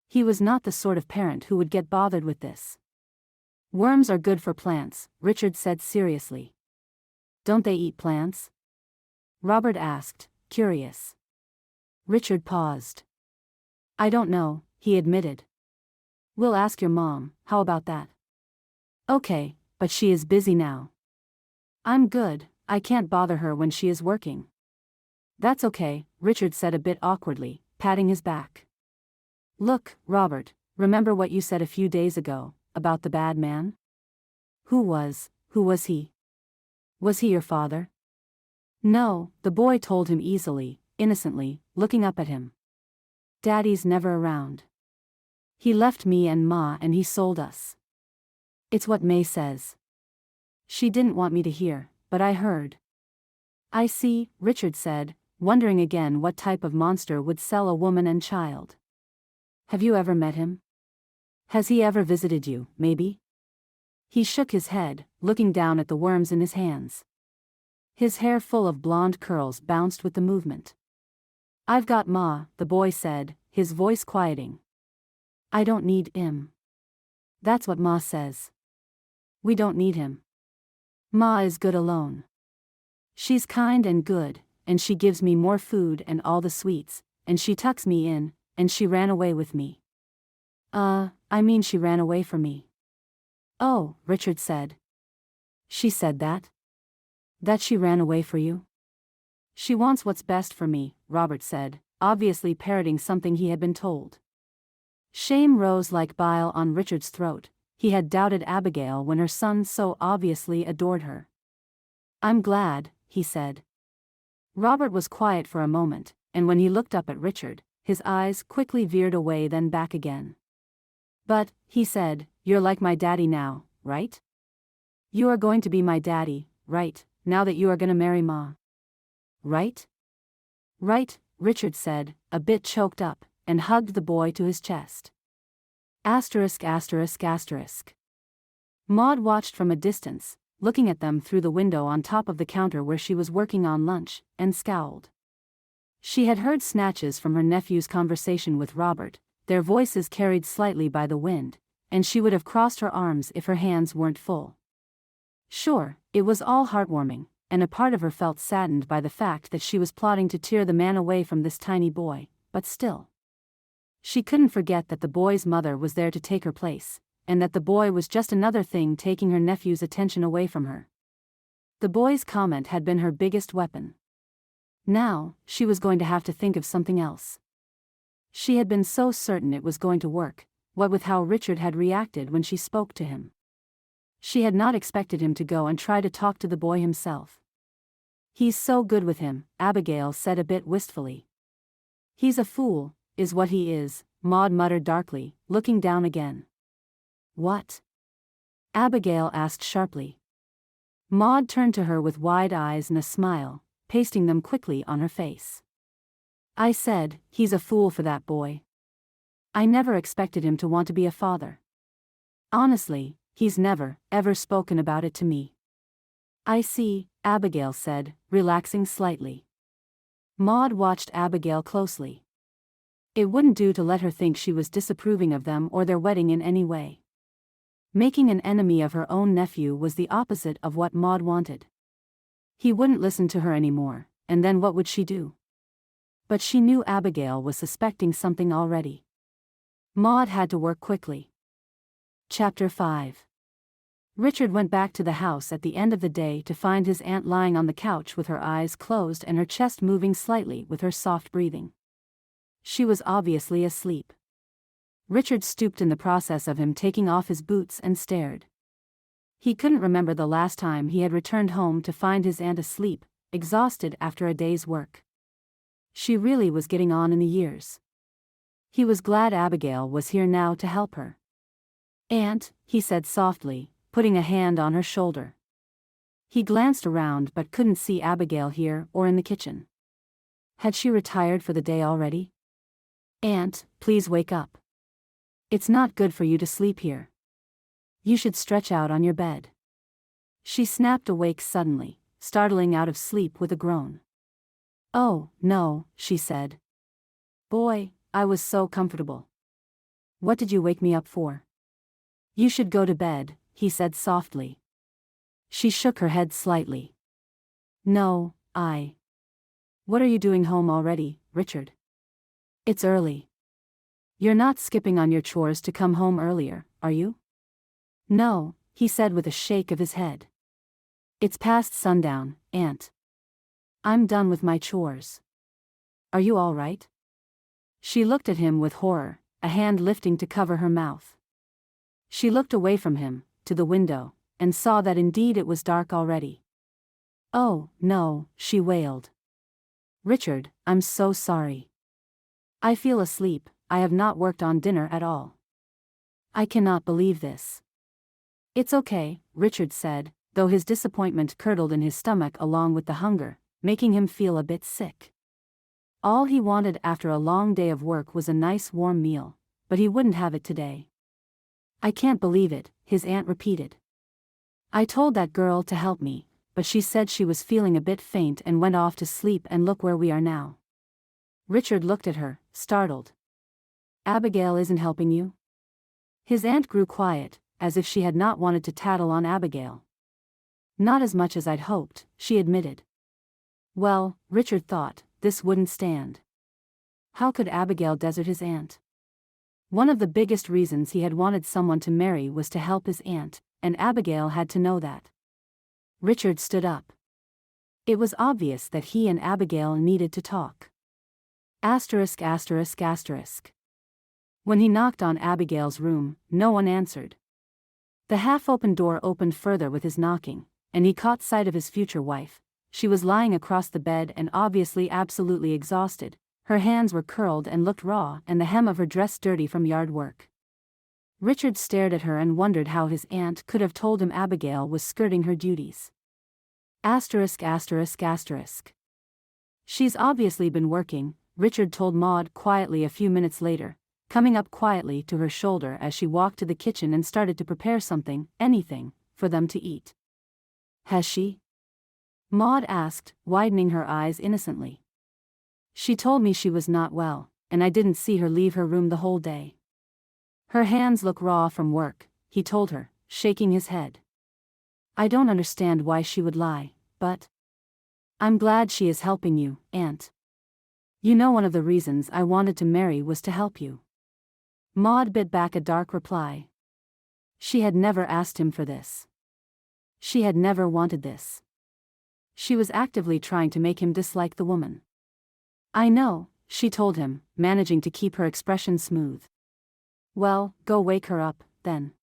He was not the sort of parent who would get bothered with this. Worms are good for plants, Richard said seriously. Don't they eat plants? Robert asked, curious. Richard paused. I don't know, he admitted. We'll ask your mom, how about that? Okay, but she is busy now. I'm good, I can't bother her when she is working. That's okay, Richard said a bit awkwardly, patting his back. Look, Robert, remember what you said a few days ago, about the bad man? Who was he? Was he your father? No, the boy told him easily, innocently, looking up at him. Daddy's never around. He left me and Ma and he sold us. It's what May says. She didn't want me to hear, but I heard. I see, Richard said, wondering again what type of monster would sell a woman and child. Have you ever met him? Has he ever visited you, maybe? He shook his head, looking down at the worms in his hands. His hair full of blonde curls bounced with the movement. I've got Ma, the boy said, his voice quieting. I don't need him. That's what Ma says. We don't need him. Ma is good alone. She's kind and good, and she gives me more food and all the sweets, and she tucks me in, and she ran away with me. She ran away from me. Oh, Richard said. She said that? That she ran away for you? She wants what's best for me, Robert said, obviously parroting something he had been told. Shame rose like bile on Richard's throat. He had doubted Abigail when her son so obviously adored her. I'm glad, he said. Robert was quiet for a moment, and when he looked up at Richard, his eyes quickly veered away then back again. But, he said, you're like my daddy now, right? You are going to be my daddy, right, now that you are gonna marry Ma. Right? Right, Richard said, a bit choked up, and hugged the boy to his chest. Asterisk asterisk asterisk. Maud watched from a distance, looking at them through the window on top of the counter where she was working on lunch, and scowled. She had heard snatches from her nephew's conversation with Robert, their voices carried slightly by the wind, and she would have crossed her arms if her hands weren't full. Sure, it was all heartwarming, and a part of her felt saddened by the fact that she was plotting to tear the man away from this tiny boy, but still. She couldn't forget that the boy's mother was there to take her place, and that the boy was just another thing taking her nephew's attention away from her. The boy's comment had been her biggest weapon. Now, she was going to have to think of something else. She had been so certain it was going to work, what with how Richard had reacted when she spoke to him. She had not expected him to go and try to talk to the boy himself. He's so good with him, Abigail said a bit wistfully. He's a fool, is what he is, Maud muttered darkly, looking down again. What? Abigail asked sharply. Maud turned to her with wide eyes and a smile, pasting them quickly on her face. I said, he's a fool for that boy. I never expected him to want to be a father. Honestly, he's never, ever spoken about it to me. I see, Abigail said, relaxing slightly. Maud watched Abigail closely. It wouldn't do to let her think she was disapproving of them or their wedding in any way. Making an enemy of her own nephew was the opposite of what Maud wanted. He wouldn't listen to her anymore, and then what would she do? But she knew Abigail was suspecting something already. Maud had to work quickly. Chapter 5. Richard went back to the house at the end of the day to find his aunt lying on the couch with her eyes closed and her chest moving slightly with her soft breathing. She was obviously asleep. Richard stooped in the process of him taking off his boots and stared. He couldn't remember the last time he had returned home to find his aunt asleep, exhausted after a day's work. She really was getting on in the years. He was glad Abigail was here now to help her. Aunt, he said softly, putting a hand on her shoulder. He glanced around but couldn't see Abigail here or in the kitchen. Had she retired for the day already? Aunt, please wake up. It's not good for you to sleep here. You should stretch out on your bed. She snapped awake suddenly, startling out of sleep with a groan. "Oh, no," she said. "Boy, I was so comfortable. What did you wake me up for?" "You should go to bed," he said softly. She shook her head slightly. "No, What are you doing home already, Richard? It's early. You're not skipping on your chores to come home earlier, are you?" "No," he said with a shake of his head. "It's past sundown, Aunt. I'm done with my chores. Are you all right?" She looked at him with horror, a hand lifting to cover her mouth. She looked away from him, to the window, and saw that indeed it was dark already. "Oh, no," she wailed. "Richard, I'm so sorry. I feel asleep, I have not worked on dinner at all. I cannot believe this." "It's okay," Richard said, though his disappointment curdled in his stomach along with the hunger, making him feel a bit sick. All he wanted after a long day of work was a nice warm meal, but he wouldn't have it today. "I can't believe it," his aunt repeated. "I told that girl to help me, but she said she was feeling a bit faint and went off to sleep, and look where we are now." Richard looked at her, startled. "Abigail isn't helping you?" His aunt grew quiet, as if she had not wanted to tattle on Abigail. "Not as much as I'd hoped," she admitted. Well, Richard thought, this wouldn't stand. How could Abigail desert his aunt? One of the biggest reasons he had wanted someone to marry was to help his aunt, and Abigail had to know that. Richard stood up. It was obvious that he and Abigail needed to talk. Asterisk asterisk asterisk. When he knocked on Abigail's room, no one answered. The half-open door opened further with his knocking, and he caught sight of his future wife. She was lying across the bed and obviously absolutely exhausted. Her hands were curled and looked raw, and the hem of her dress dirty from yard work. Richard stared at her and wondered how his aunt could have told him Abigail was skirting her duties. Asterisk asterisk asterisk. "She's obviously been working," Richard told Maud quietly a few minutes later, coming up quietly to her shoulder as she walked to the kitchen and started to prepare something, anything, for them to eat. "Has she?" Maud asked, widening her eyes innocently. "She told me she was not well, and I didn't see her leave her room the whole day." "Her hands look raw from work," he told her, shaking his head. "I don't understand why she would lie, but I'm glad she is helping you, Aunt. You know one of the reasons I wanted to marry was to help you." Maud bit back a dark reply. She had never asked him for this. She had never wanted this. She was actively trying to make him dislike the woman. "I know," she told him, managing to keep her expression smooth. "Well, go wake her up, then.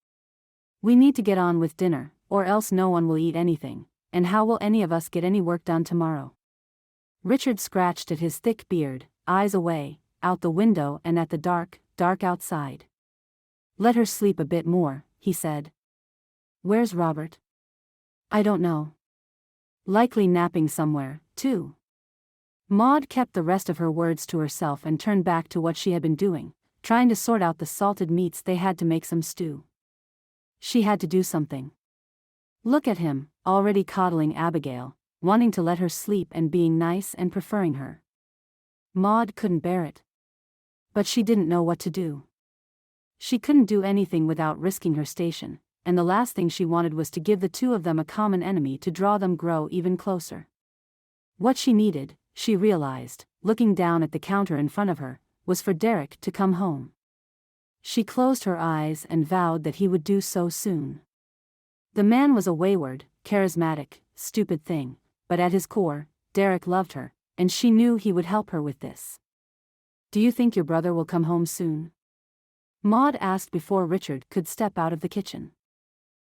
We need to get on with dinner, or else no one will eat anything, and how will any of us get any work done tomorrow?" Richard scratched at his thick beard, eyes away, out the window and at the dark outside. "Let her sleep a bit more," he said. "Where's Robert?" "I don't know. Likely napping somewhere, too." Maud kept the rest of her words to herself and turned back to what she had been doing, trying to sort out the salted meats they had to make some stew. She had to do something. Look at him, already coddling Abigail, wanting to let her sleep and being nice and preferring her. Maud couldn't bear it. But she didn't know what to do. She couldn't do anything without risking her station, and the last thing she wanted was to give the two of them a common enemy to draw them grow even closer. What she needed, she realized, looking down at the counter in front of her, was for Derreck to come home. She closed her eyes and vowed that he would do so soon. The man was a wayward, charismatic, stupid thing, but at his core, Derreck loved her, and she knew he would help her with this. "Do you think your brother will come home soon?" Maud asked before Richard could step out of the kitchen.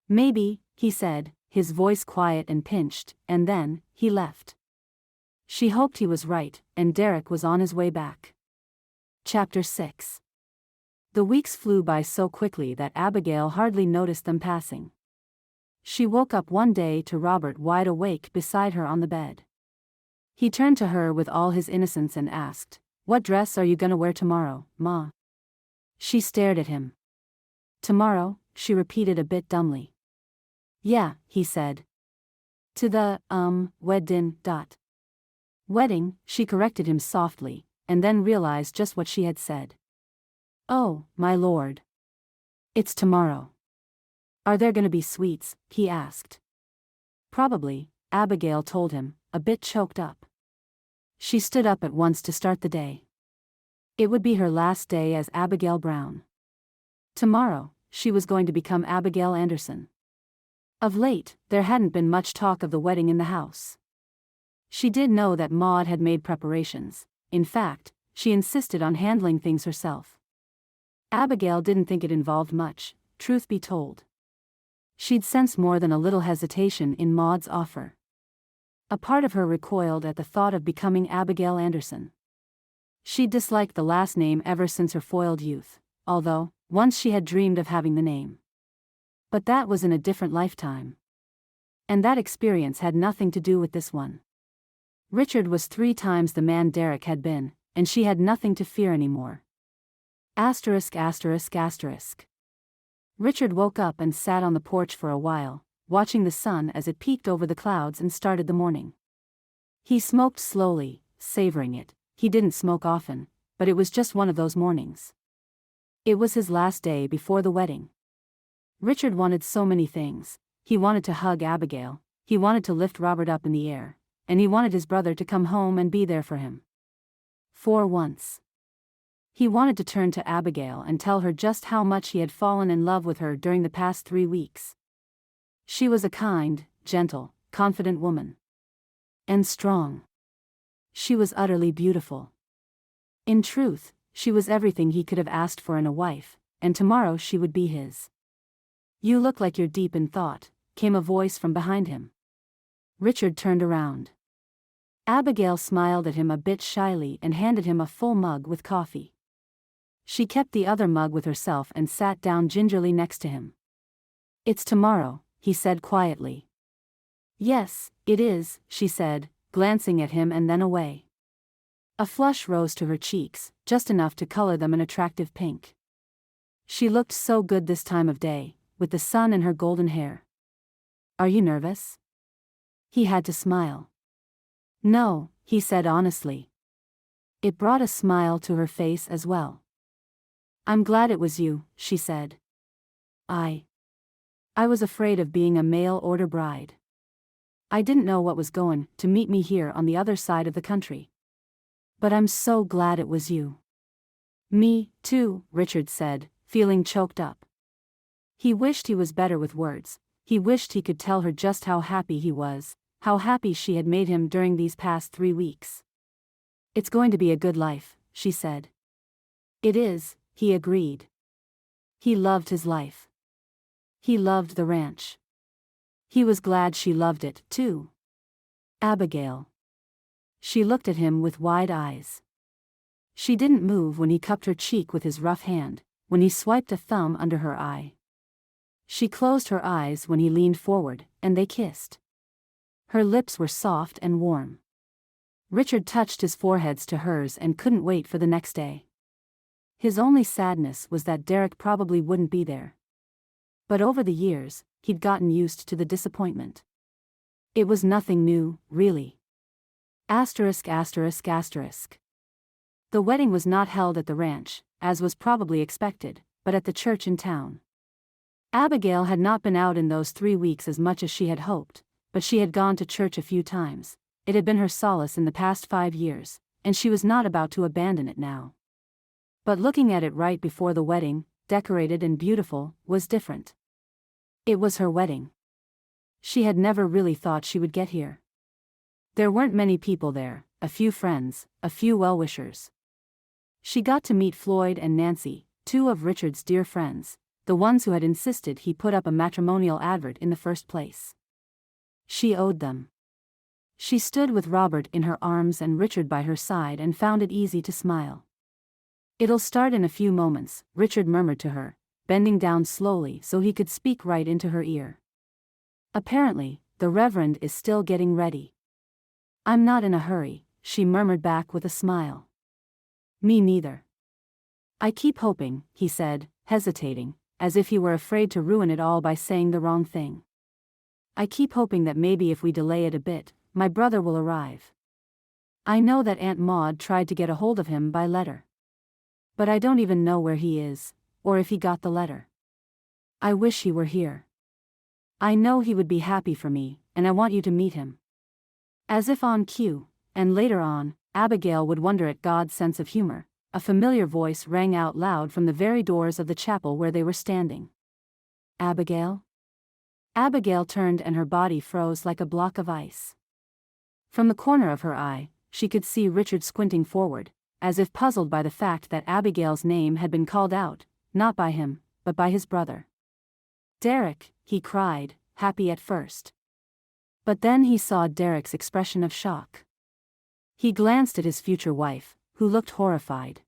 "Maybe," he said, his voice quiet and pinched, and then he left. She hoped he was right, and Derreck was on his way back. Chapter 6. The weeks flew by so quickly that Abigail hardly noticed them passing. She woke up one day to Robert wide awake beside her on the bed. He turned to her with all his innocence and asked, "What dress are you gonna wear tomorrow, Ma?" She stared at him. "Tomorrow," she repeated a bit dumbly. "Yeah," he said. To the, wedding. Wedding, she corrected him softly, and then realized just what she had said. Oh, my lord. It's tomorrow. Are there gonna be sweets? He asked. Probably, Abigail told him, a bit choked up. She stood up at once to start the day. It would be her last day as Abigail Brown. Tomorrow, she was going to become Abigail Anderson. Of late, there hadn't been much talk of the wedding in the house. She did know that Maud had made preparations. In fact, she insisted on handling things herself. Abigail didn't think it involved much, truth be told. She'd sensed more than a little hesitation in Maud's offer. A part of her recoiled at the thought of becoming Abigail Anderson. She'd disliked the last name ever since her foiled youth, although, once she had dreamed of having the name. But that was in a different lifetime. And that experience had nothing to do with this one. Richard was 3 times the man Derreck had been, and she had nothing to fear anymore. Asterisk. Richard woke up and sat on the porch for a while, watching the sun as it peeked over the clouds and started the morning. He smoked slowly, savoring it. He didn't smoke often, but it was just one of those mornings. It was his last day before the wedding. Richard wanted so many things. He wanted to hug Abigail, he wanted to lift Robert up in the air, and he wanted his brother to come home and be there for him. For once. He wanted to turn to Abigail and tell her just how much he had fallen in love with her during the past 3 weeks. She was a kind, gentle, confident woman. And strong. She was utterly beautiful. In truth, she was everything he could have asked for in a wife, and tomorrow she would be his. You look like you're deep in thought, came a voice from behind him. Richard turned around. Abigail smiled at him a bit shyly and handed him a full mug with coffee. She kept the other mug with herself and sat down gingerly next to him. It's tomorrow, he said quietly. Yes, it is, she said, glancing at him and then away. A flush rose to her cheeks, just enough to color them an attractive pink. She looked so good this time of day, with the sun in her golden hair. Are you nervous? He had to smile. No, he said honestly. It brought a smile to her face as well. I'm glad it was you, she said. I was afraid of being a mail-order bride. I didn't know what was going to meet me here on the other side of the country. But I'm so glad it was you. Me, too, Richard said, feeling choked up. He wished he was better with words. He wished he could tell her just how happy he was, how happy she had made him during these past 3 weeks. It's going to be a good life, she said. It is, he agreed. He loved his life. He loved the ranch. He was glad she loved it, too. Abigail. She looked at him with wide eyes. She didn't move when he cupped her cheek with his rough hand, when he swiped a thumb under her eye. She closed her eyes when he leaned forward, and they kissed. Her lips were soft and warm. Richard touched his foreheads to hers and couldn't wait for the next day. His only sadness was that Derreck probably wouldn't be there. But over the years, he'd gotten used to the disappointment. It was nothing new, really. Asterisk. The wedding was not held at the ranch, as was probably expected, but at the church in town. Abigail had not been out in those 3 weeks as much as she had hoped, but she had gone to church a few times. It had been her solace in the past 5 years, and she was not about to abandon it now. But looking at it right before the wedding, decorated and beautiful, was different. It was her wedding. She had never really thought she would get here. There weren't many people there, a few friends, a few well-wishers. She got to meet Floyd and Nancy, 2 of Richard's dear friends, the ones who had insisted he put up a matrimonial advert in the first place. She owed them. She stood with Robert in her arms and Richard by her side and found it easy to smile. It'll start in a few moments, Richard murmured to her, bending down slowly so he could speak right into her ear. Apparently, the Reverend is still getting ready. I'm not in a hurry, she murmured back with a smile. Me neither. I keep hoping, he said, hesitating, as if he were afraid to ruin it all by saying the wrong thing. I keep hoping that maybe if we delay it a bit, my brother will arrive. I know that Aunt Maud tried to get a hold of him by letter. But I don't even know where he is, or if he got the letter. I wish he were here. I know he would be happy for me, and I want you to meet him." As if on cue, and later on, Abigail would wonder at God's sense of humor, a familiar voice rang out loud from the very doors of the chapel where they were standing. "Abigail?" Abigail turned and her body froze like a block of ice. From the corner of her eye, she could see Richard squinting forward, as if puzzled by the fact that Abigail's name had been called out, not by him, but by his brother. "Derreck," he cried, happy at first. But then he saw Derreck's expression of shock. He glanced at his future wife, who looked horrified.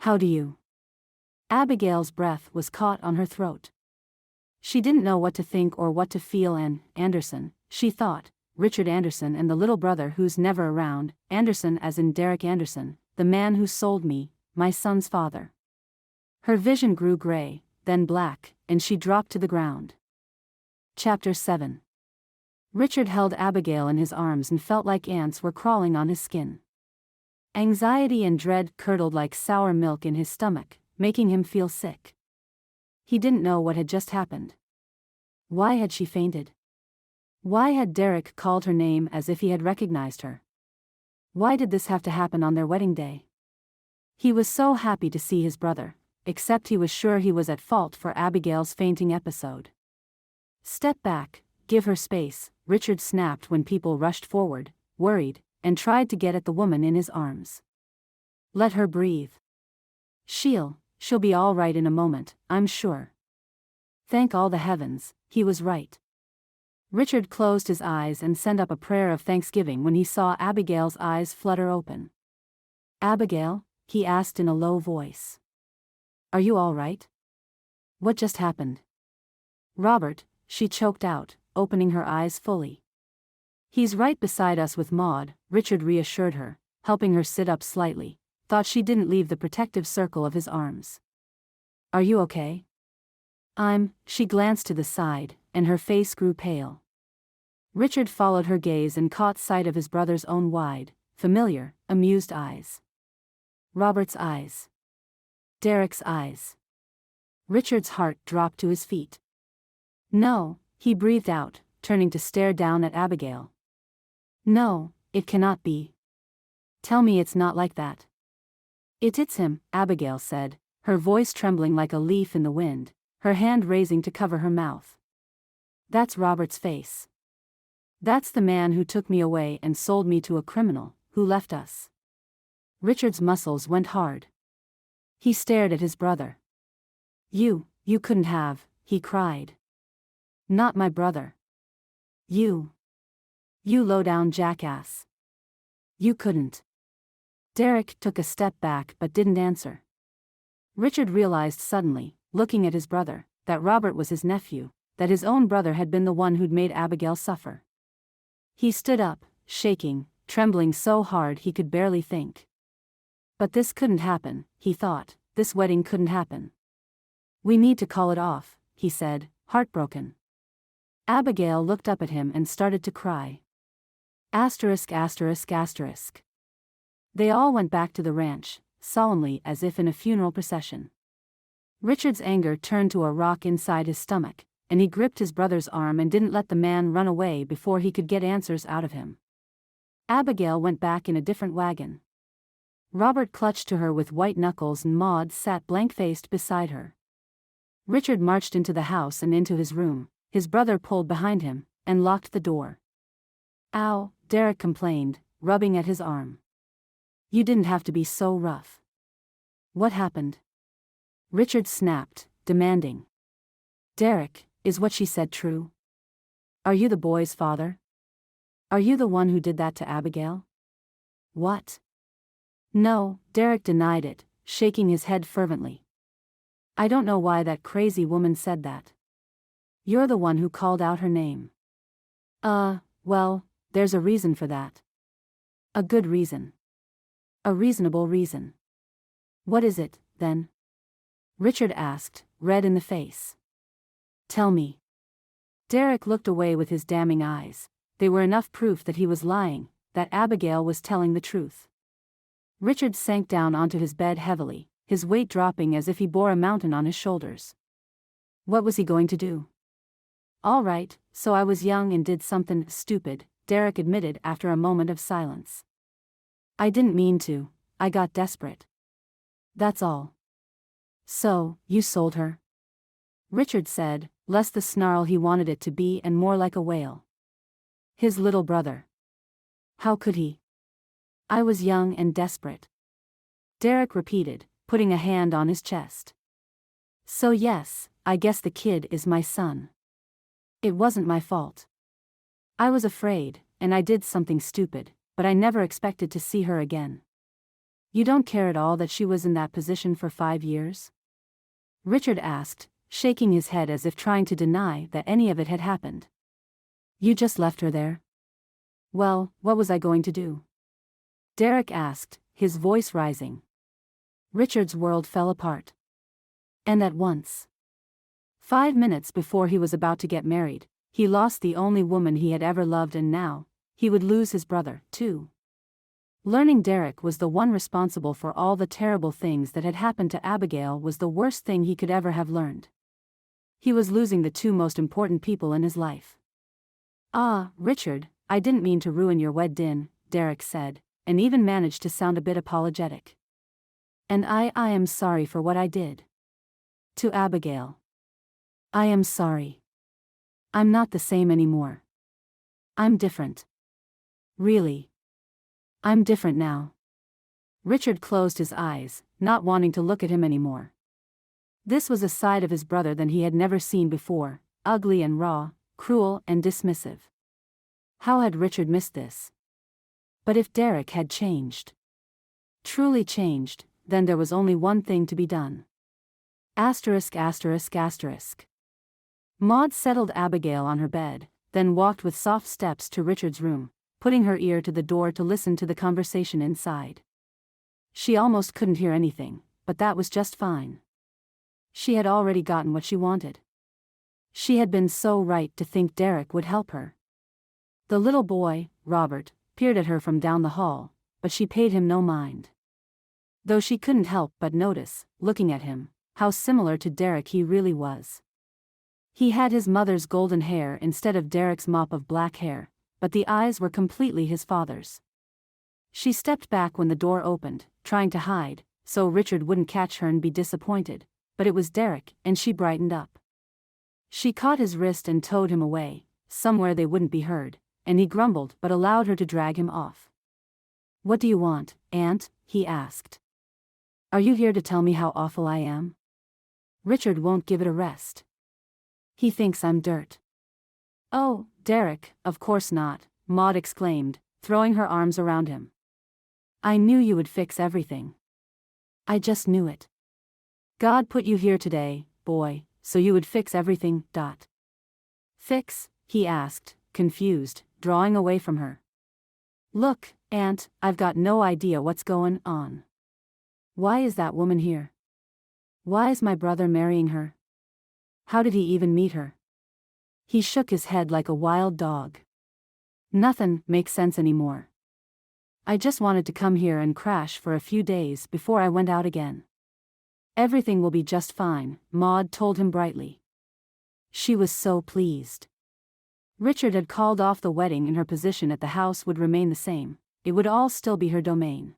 "How do you?" Abigail's breath was caught on her throat. She didn't know what to think or what to feel, and Anderson, she thought, Richard Anderson and the little brother who's never around, Anderson as in Derreck Anderson, the man who sold me, my son's father. Her vision grew gray, then black, and she dropped to the ground. Chapter 7. Richard held Abigail in his arms and felt like ants were crawling on his skin. Anxiety and dread curdled like sour milk in his stomach, making him feel sick. He didn't know what had just happened. Why had she fainted? Why had Derreck called her name as if he had recognized her? Why did this have to happen on their wedding day? He was so happy to see his brother, except he was sure he was at fault for Abigail's fainting episode. "Step back, give her space," Richard snapped when people rushed forward, worried, and tried to get at the woman in his arms. "Let her breathe. She'll be all right in a moment, I'm sure." Thank all the heavens, he was right. Richard closed his eyes and sent up a prayer of thanksgiving when he saw Abigail's eyes flutter open. "Abigail?" he asked in a low voice. "Are you all right? What just happened?" "Robert," she choked out, opening her eyes fully. "He's right beside us with Maud," Richard reassured her, helping her sit up slightly, thought she didn't leave the protective circle of his arms. "Are you okay?" She glanced to the side, and her face grew pale. Richard followed her gaze and caught sight of his brother's own wide, familiar, amused eyes. Robert's eyes. Derreck's eyes. Richard's heart dropped to his feet. "No," he breathed out, turning to stare down at Abigail. "No, it cannot be. Tell me it's not like that." It's him," Abigail said, her voice trembling like a leaf in the wind, her hand raising to cover her mouth. "That's Robert's face. That's the man who took me away and sold me to a criminal, who left us." Richard's muscles went hard. He stared at his brother. You couldn't have," he cried. "Not my brother. You low-down jackass. You couldn't." Derreck took a step back but didn't answer. Richard realized suddenly, looking at his brother, that Robert was his nephew, that his own brother had been the one who'd made Abigail suffer. He stood up, shaking, trembling so hard he could barely think. But this couldn't happen, he thought, this wedding couldn't happen. "We need to call it off," he said, heartbroken. Abigail looked up at him and started to cry. Asterisk asterisk asterisk. They all went back to the ranch, solemnly as if in a funeral procession. Richard's anger turned to a rock inside his stomach, and he gripped his brother's arm and didn't let the man run away before he could get answers out of him. Abigail went back in a different wagon. Robert clutched to her with white knuckles and Maud sat blank-faced beside her. Richard marched into the house and into his room, his brother pulled behind him, and locked the door. "Ow," Derreck complained, rubbing at his arm. "You didn't have to be so rough." "What happened?" Richard snapped, demanding. "Derreck, is what she said true? Are you the boy's father? Are you the one who did that to Abigail?" "What?" "No," Derreck denied it, shaking his head fervently. "I don't know why that crazy woman said that. You're the one who called out her name." Well, there's a reason for that. A good reason. A reasonable reason." "What is it, then?" Richard asked, red in the face. "Tell me." Derreck looked away with his damning eyes. They were enough proof that he was lying, that Abigail was telling the truth. Richard sank down onto his bed heavily, his weight dropping as if he bore a mountain on his shoulders. What was he going to do? All right, so I was young and did something stupid, Derreck admitted after a moment of silence. I didn't mean to, I got desperate. That's all. So, you sold her? Richard said, less the snarl he wanted it to be and more like a wail. His little brother. How could he? I was young and desperate. Derreck repeated, putting a hand on his chest. So yes, I guess the kid is my son. It wasn't my fault. I was afraid, and I did something stupid, but I never expected to see her again. You don't care at all that she was in that position for 5 years? Richard asked, shaking his head as if trying to deny that any of it had happened. You just left her there? Well, what was I going to do? Derreck asked, his voice rising. Richard's world fell apart. And at once. 5 minutes before he was about to get married, he lost the only woman he had ever loved, and now, he would lose his brother, too. Learning Derreck was the one responsible for all the terrible things that had happened to Abigail was the worst thing he could ever have learned. He was losing the 2 most important people in his life. Ah, Richard, I didn't mean to ruin your wedding, Derreck said, and even managed to sound a bit apologetic. And I am sorry for what I did. To Abigail. I am sorry. I'm not the same anymore. I'm different. Really. I'm different now. Richard closed his eyes, not wanting to look at him anymore. This was a side of his brother that he had never seen before, ugly and raw, cruel and dismissive. How had Richard missed this? But if Derreck had changed, truly changed, then there was only one thing to be done. Asterisk asterisk asterisk. Maud settled Abigail on her bed, then walked with soft steps to Richard's room, putting her ear to the door to listen to the conversation inside. She almost couldn't hear anything, but that was just fine. She had already gotten what she wanted. She had been so right to think Derreck would help her. The little boy, Robert, peered at her from down the hall, but she paid him no mind. Though she couldn't help but notice, looking at him, how similar to Derreck he really was. He had his mother's golden hair instead of Derreck's mop of black hair, but the eyes were completely his father's. She stepped back when the door opened, trying to hide, so Richard wouldn't catch her and be disappointed, but it was Derreck, and she brightened up. She caught his wrist and towed him away, somewhere they wouldn't be heard, and he grumbled but allowed her to drag him off. What do you want, Aunt? He asked. Are you here to tell me how awful I am? Richard won't give it a rest. He thinks I'm dirt. Oh, Derreck, of course not, Maud exclaimed, throwing her arms around him. I knew you would fix everything. I just knew it. God put you here today, boy, so you would fix everything. Fix? He asked, confused, drawing away from her. Look, Aunt, I've got no idea what's going on. Why is that woman here? Why is my brother marrying her? How did he even meet her? He shook his head like a wild dog. Nothing makes sense anymore. I just wanted to come here and crash for a few days before I went out again. Everything will be just fine, Maud told him brightly. She was so pleased. Richard had called off the wedding and her position at the house would remain the same. It would all still be her domain.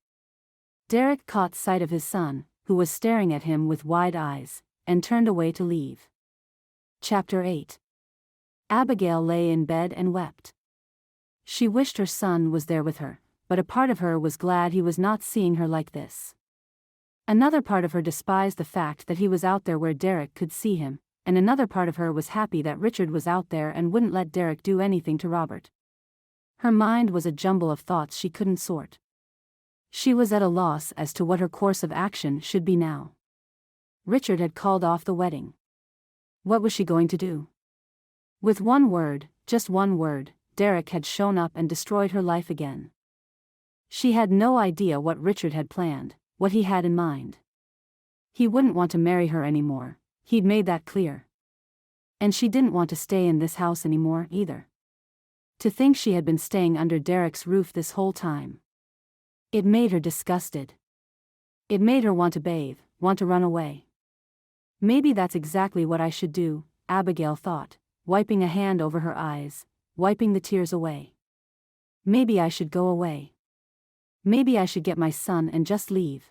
Derreck caught sight of his son, who was staring at him with wide eyes, and turned away to leave. Chapter 8. Abigail lay in bed and wept. She wished her son was there with her, but a part of her was glad he was not seeing her like this. Another part of her despised the fact that he was out there where Derreck could see him, and another part of her was happy that Richard was out there and wouldn't let Derreck do anything to Robert. Her mind was a jumble of thoughts she couldn't sort. She was at a loss as to what her course of action should be now. Richard had called off the wedding. What was she going to do? With one word, just one word, Derreck had shown up and destroyed her life again. She had no idea what Richard had planned, what he had in mind. He wouldn't want to marry her anymore, he'd made that clear. And she didn't want to stay in this house anymore, either. To think she had been staying under Derreck's roof this whole time. It made her disgusted. It made her want to bathe, want to run away. Maybe that's exactly what I should do, Abigail thought, wiping a hand over her eyes, wiping the tears away. Maybe I should go away. Maybe I should get my son and just leave.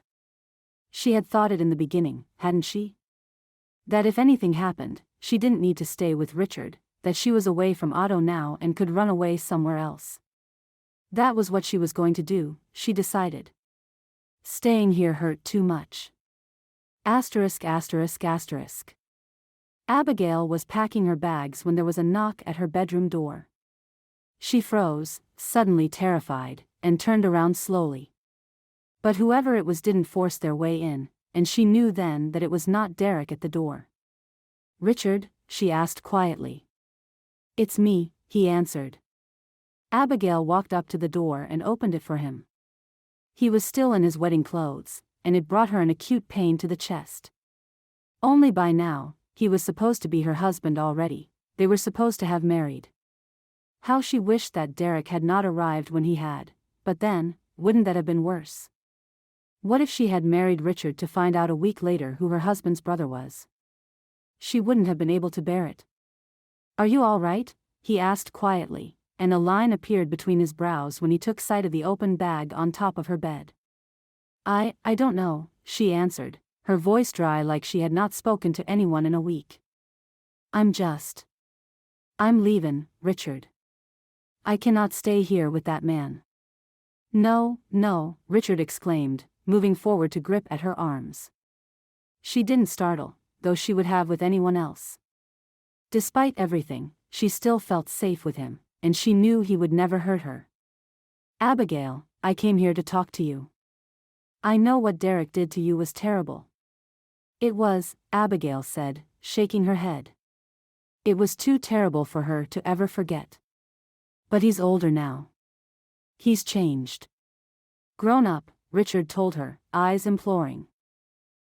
She had thought it in the beginning, hadn't she? That if anything happened, she didn't need to stay with Richard, that she was away from Otto now and could run away somewhere else. That was what she was going to do, she decided. Staying here hurt too much. Asterisk asterisk asterisk. Abigail was packing her bags when there was a knock at her bedroom door. She froze, suddenly terrified, and turned around slowly. But whoever it was didn't force their way in, and she knew then that it was not Derreck at the door. "Richard?" she asked quietly. "It's me," he answered. Abigail walked up to the door and opened it for him. He was still in his wedding clothes, and it brought her an acute pain to the chest. Only by now, he was supposed to be her husband already, they were supposed to have married. How she wished that Derreck had not arrived when he had, but then, wouldn't that have been worse? What if she had married Richard to find out a week later who her husband's brother was? She wouldn't have been able to bear it. "Are you all right?" he asked quietly, and a line appeared between his brows when he took sight of the open bag on top of her bed. I don't know," she answered, her voice dry like she had not spoken to anyone in a week. I'm leavin', Richard. I cannot stay here with that man." "No, no," Richard exclaimed, moving forward to grip at her arms. She didn't startle, though she would have with anyone else. Despite everything, she still felt safe with him, and she knew he would never hurt her. "Abigail, I came here to talk to you. I know what Derreck did to you was terrible." "It was," Abigail said, shaking her head. "It was too terrible for her to ever forget. But he's older now. He's changed. Grown up," Richard told her, eyes imploring.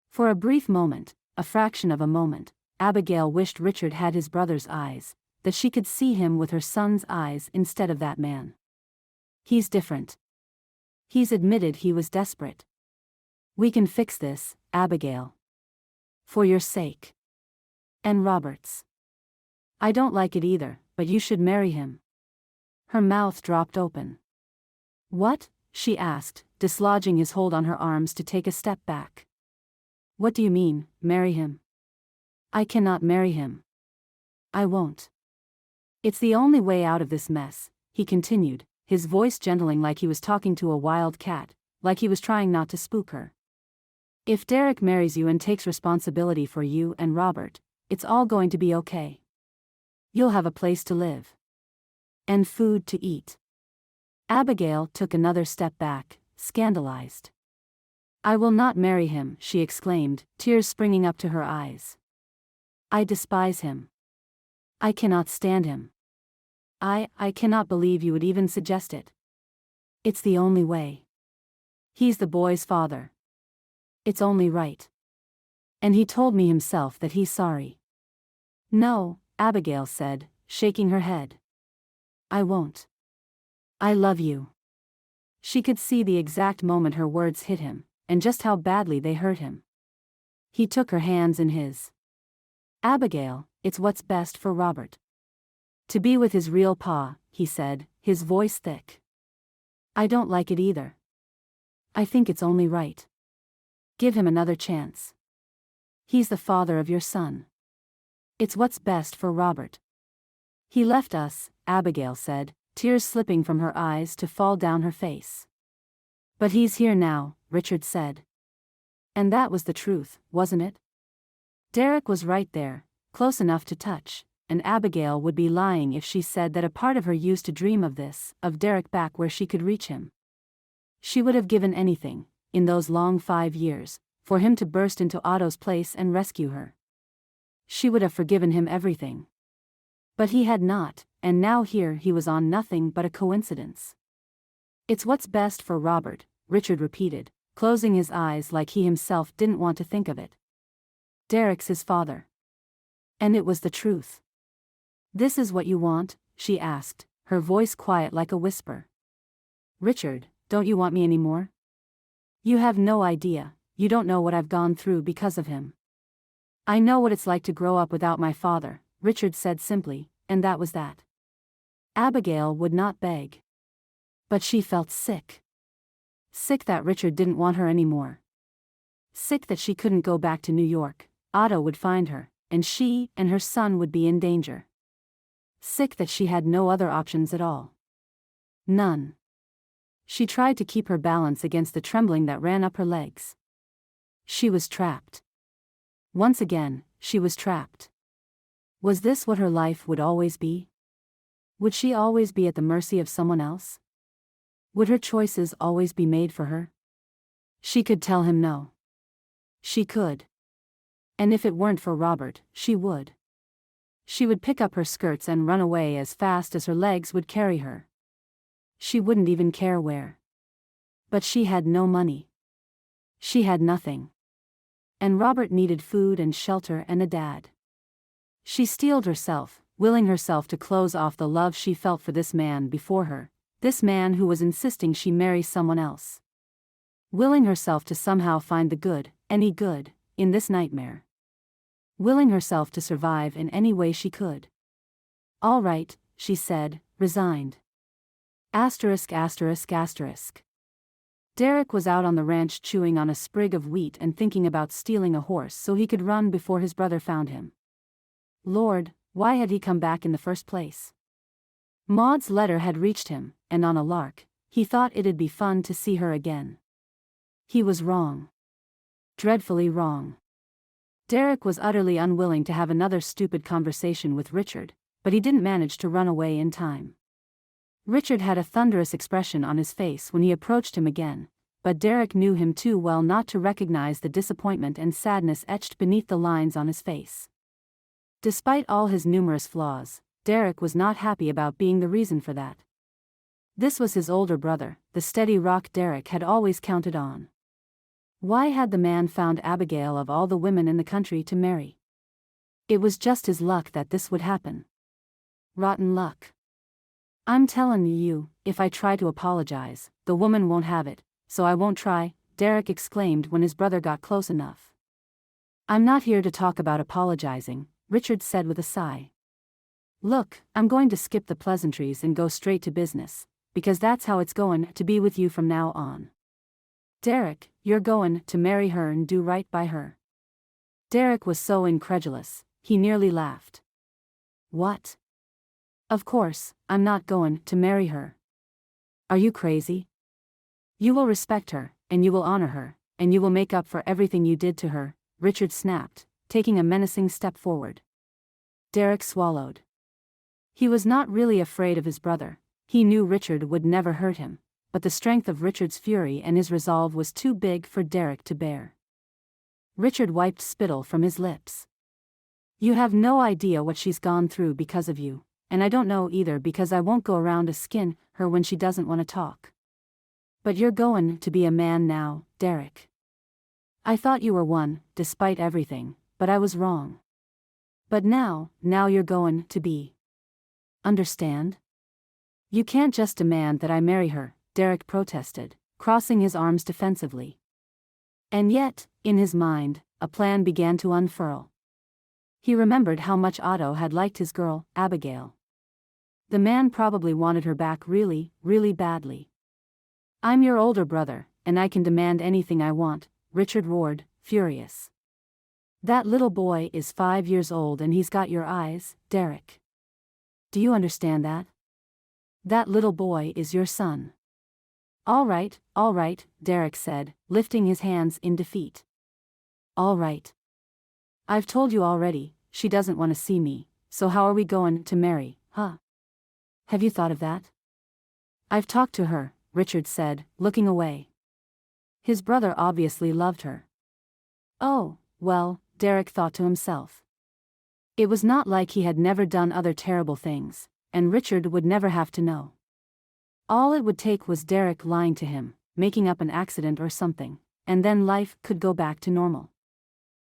For a brief moment, a fraction of a moment, Abigail wished Richard had his brother's eyes, that she could see him with her son's eyes instead of that man. "He's different. He's admitted he was desperate. We can fix this, Abigail. For your sake. And Robert's. I don't like it either, but you should marry him." Her mouth dropped open. "What?" she asked, dislodging his hold on her arms to take a step back. "What do you mean, marry him?" "I cannot marry him. I won't. It's the only way out of this mess," he continued, his voice gentling like he was talking to a wild cat, like he was trying not to spook her. "If Derreck marries you and takes responsibility for you and Robert, it's all going to be okay. You'll have a place to live. And food to eat." Abigail took another step back, scandalized. "I will not marry him," she exclaimed, tears springing up to her eyes. "I despise him. I cannot stand him. I cannot believe you would even suggest it. It's the only way. He's the boy's father. It's only right. And he told me himself that he's sorry." "No," Abigail said, shaking her head. "I won't. I love you." She could see the exact moment her words hit him, and just how badly they hurt him. He took her hands in his. "Abigail, it's what's best for Robert. To be with his real pa," he said, his voice thick. "I don't like it either. I think it's only right. Give him another chance. He's the father of your son. It's what's best for Robert." "He left us," Abigail said, tears slipping from her eyes to fall down her face. "But he's here now," Richard said. And that was the truth, wasn't it? Derreck was right there, close enough to touch, and Abigail would be lying if she said that a part of her used to dream of this, of Derreck back where she could reach him. She would have given anything, in those long 5 years, for him to burst into Otto's place and rescue her. She would have forgiven him everything. But he had not, and now here he was on nothing but a coincidence. "It's what's best for Robert," Richard repeated, closing his eyes like he himself didn't want to think of it. "Derreck's his father." And it was the truth. "This is what you want?" she asked, her voice quiet like a whisper. "Richard, don't you want me anymore? You have no idea, you don't know what I've gone through because of him." "I know what it's like to grow up without my father," Richard said simply, and that was that. Abigail would not beg. But she felt sick. Sick that Richard didn't want her anymore. Sick that she couldn't go back to New York. Otto would find her, and she and her son would be in danger. Sick that she had no other options at all. None. She tried to keep her balance against the trembling that ran up her legs. She was trapped. Once again, she was trapped. Was this what her life would always be? Would she always be at the mercy of someone else? Would her choices always be made for her? She could tell him no. She could. And if it weren't for Robert, she would. She would pick up her skirts and run away as fast as her legs would carry her. She wouldn't even care where. But she had no money. She had nothing. And Robert needed food and shelter and a dad. She steeled herself, willing herself to close off the love she felt for this man before her, this man who was insisting she marry someone else. Willing herself to somehow find the good, any good, in this nightmare. Willing herself to survive in any way she could. "All right," she said, resigned. Asterisk asterisk asterisk. Derreck was out on the ranch chewing on a sprig of wheat and thinking about stealing a horse so he could run before his brother found him. Lord, why had he come back in the first place? Maud's letter had reached him, and on a lark, he thought it'd be fun to see her again. He was wrong. Dreadfully wrong. Derreck was utterly unwilling to have another stupid conversation with Richard, but he didn't manage to run away in time. Richard had a thunderous expression on his face when he approached him again, but Derreck knew him too well not to recognize the disappointment and sadness etched beneath the lines on his face. Despite all his numerous flaws, Derreck was not happy about being the reason for that. This was his older brother, the steady rock Derreck had always counted on. Why had the man found Abigail of all the women in the country to marry? It was just his luck that this would happen. Rotten luck. "I'm tellin' you, if I try to apologize, the woman won't have it, so I won't try," Derreck exclaimed when his brother got close enough. "I'm not here to talk about apologizing," Richard said with a sigh. "Look, I'm going to skip the pleasantries and go straight to business, because that's how it's goin' to be with you from now on. Derreck, you're goin' to marry her and do right by her." Derreck was so incredulous, he nearly laughed. "What? Of course, I'm not goin' to marry her. Are you crazy? You will respect her, and you will honor her, and you will make up for everything you did to her," Richard snapped, taking a menacing step forward. Derreck swallowed. He was not really afraid of his brother, he knew Richard would never hurt him, but the strength of Richard's fury and his resolve was too big for Derreck to bear. Richard wiped spittle from his lips. "You have no idea what she's gone through because of you, and I don't know either because I won't go around to skin her when she doesn't want to talk. But you're goin' to be a man now, Derreck. I thought you were one, despite everything, but I was wrong. But now you're goin' to be. Understand? You can't just demand that I marry her," Derreck protested, crossing his arms defensively. And yet, in his mind, a plan began to unfurl. He remembered how much Otto had liked his girl, Abigail. The man probably wanted her back really, really badly. "I'm your older brother, and I can demand anything I want," Richard roared, furious. "That little boy is 5 years old and he's got your eyes, Derreck. Do you understand that? That little boy is your son." All right, Derreck said, lifting his hands in defeat. "All right. I've told you already, she doesn't want to see me, so how are we goin' to marry, huh? Have you thought of that?" "I've talked to her," Richard said, looking away. His brother obviously loved her. Oh, well, Derreck thought to himself. It was not like he had never done other terrible things, and Richard would never have to know. All it would take was Derreck lying to him, making up an accident or something, and then life could go back to normal.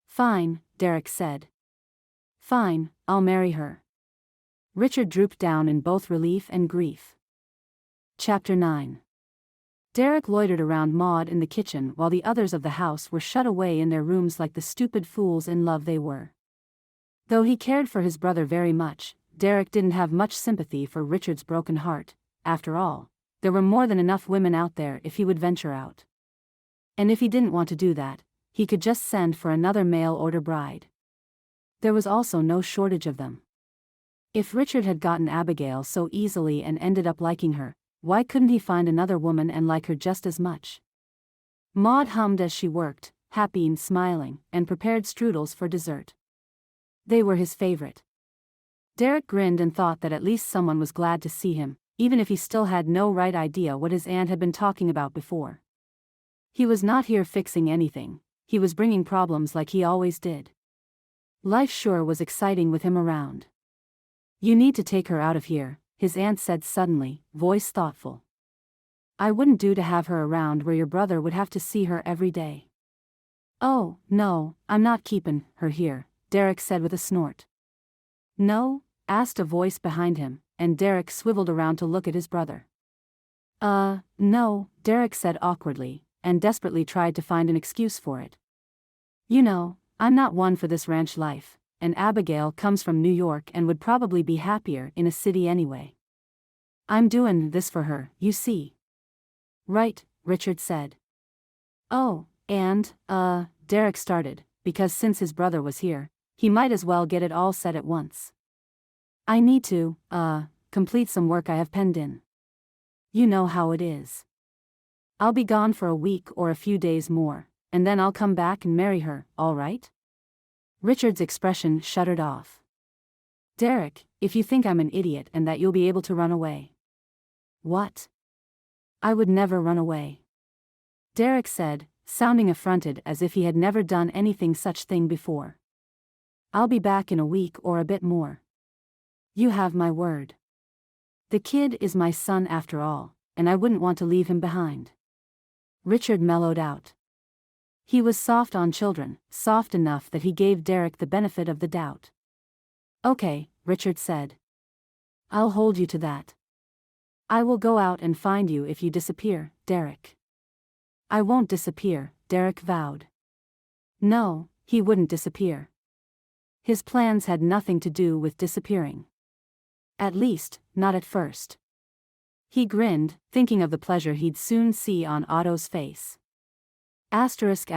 "Fine," Derreck said. "Fine, I'll marry her. Richard drooped down in both relief and grief. Chapter 9. Derreck loitered around Maud in the kitchen while the others of the house were shut away in their rooms like the stupid fools in love they were. Though he cared for his brother very much, Derreck didn't have much sympathy for Richard's broken heart. After all, there were more than enough women out there if he would venture out. And if he didn't want to do that, he could just send for another mail-order bride. There was also no shortage of them. If Richard had gotten Abigail so easily and ended up liking her, why couldn't he find another woman and like her just as much? Maud hummed as she worked, happy and smiling, and prepared strudels for dessert. They were his favorite. Derreck grinned and thought that at least someone was glad to see him, even if he still had no right idea what his aunt had been talking about before. He was not here fixing anything, he was bringing problems like he always did. Life sure was exciting with him around. "You need to take her out of here," his aunt said suddenly, voice thoughtful. "I wouldn't do to have her around where your brother would have to see her every day." "Oh, no, I'm not keepin' her here," Derreck said with a snort. "No?" asked a voice behind him, and Derreck swiveled around to look at his brother. No," Derreck said awkwardly, and desperately tried to find an excuse for it. "You know, I'm not one for this ranch life, and Abigail comes from New York and would probably be happier in a city anyway. I'm doing this for her, you see." "Right," Richard said. "Oh, and, Derreck started, because since his brother was here, he might as well get it all said at once. "I need to, complete some work I have penned in. You know how it is. I'll be gone for a week or a few days more, and then I'll come back and marry her, all right?" Richard's expression shuddered off. "Derreck, if you think I'm an idiot and that you'll be able to run away." "What? I would never run away," Derreck said, sounding affronted as if he had never done anything such thing before. "I'll be back in a week or a bit more. You have my word. The kid is my son after all, and I wouldn't want to leave him behind." Richard mellowed out. He was soft on children, soft enough that he gave Derreck the benefit of the doubt. "Okay," Richard said. "I'll hold you to that. I will go out and find you if you disappear, Derreck." "I won't disappear," Derreck vowed. No, he wouldn't disappear. His plans had nothing to do with disappearing. At least, not at first. He grinned, thinking of the pleasure he'd soon see on Otto's face. Asterisk.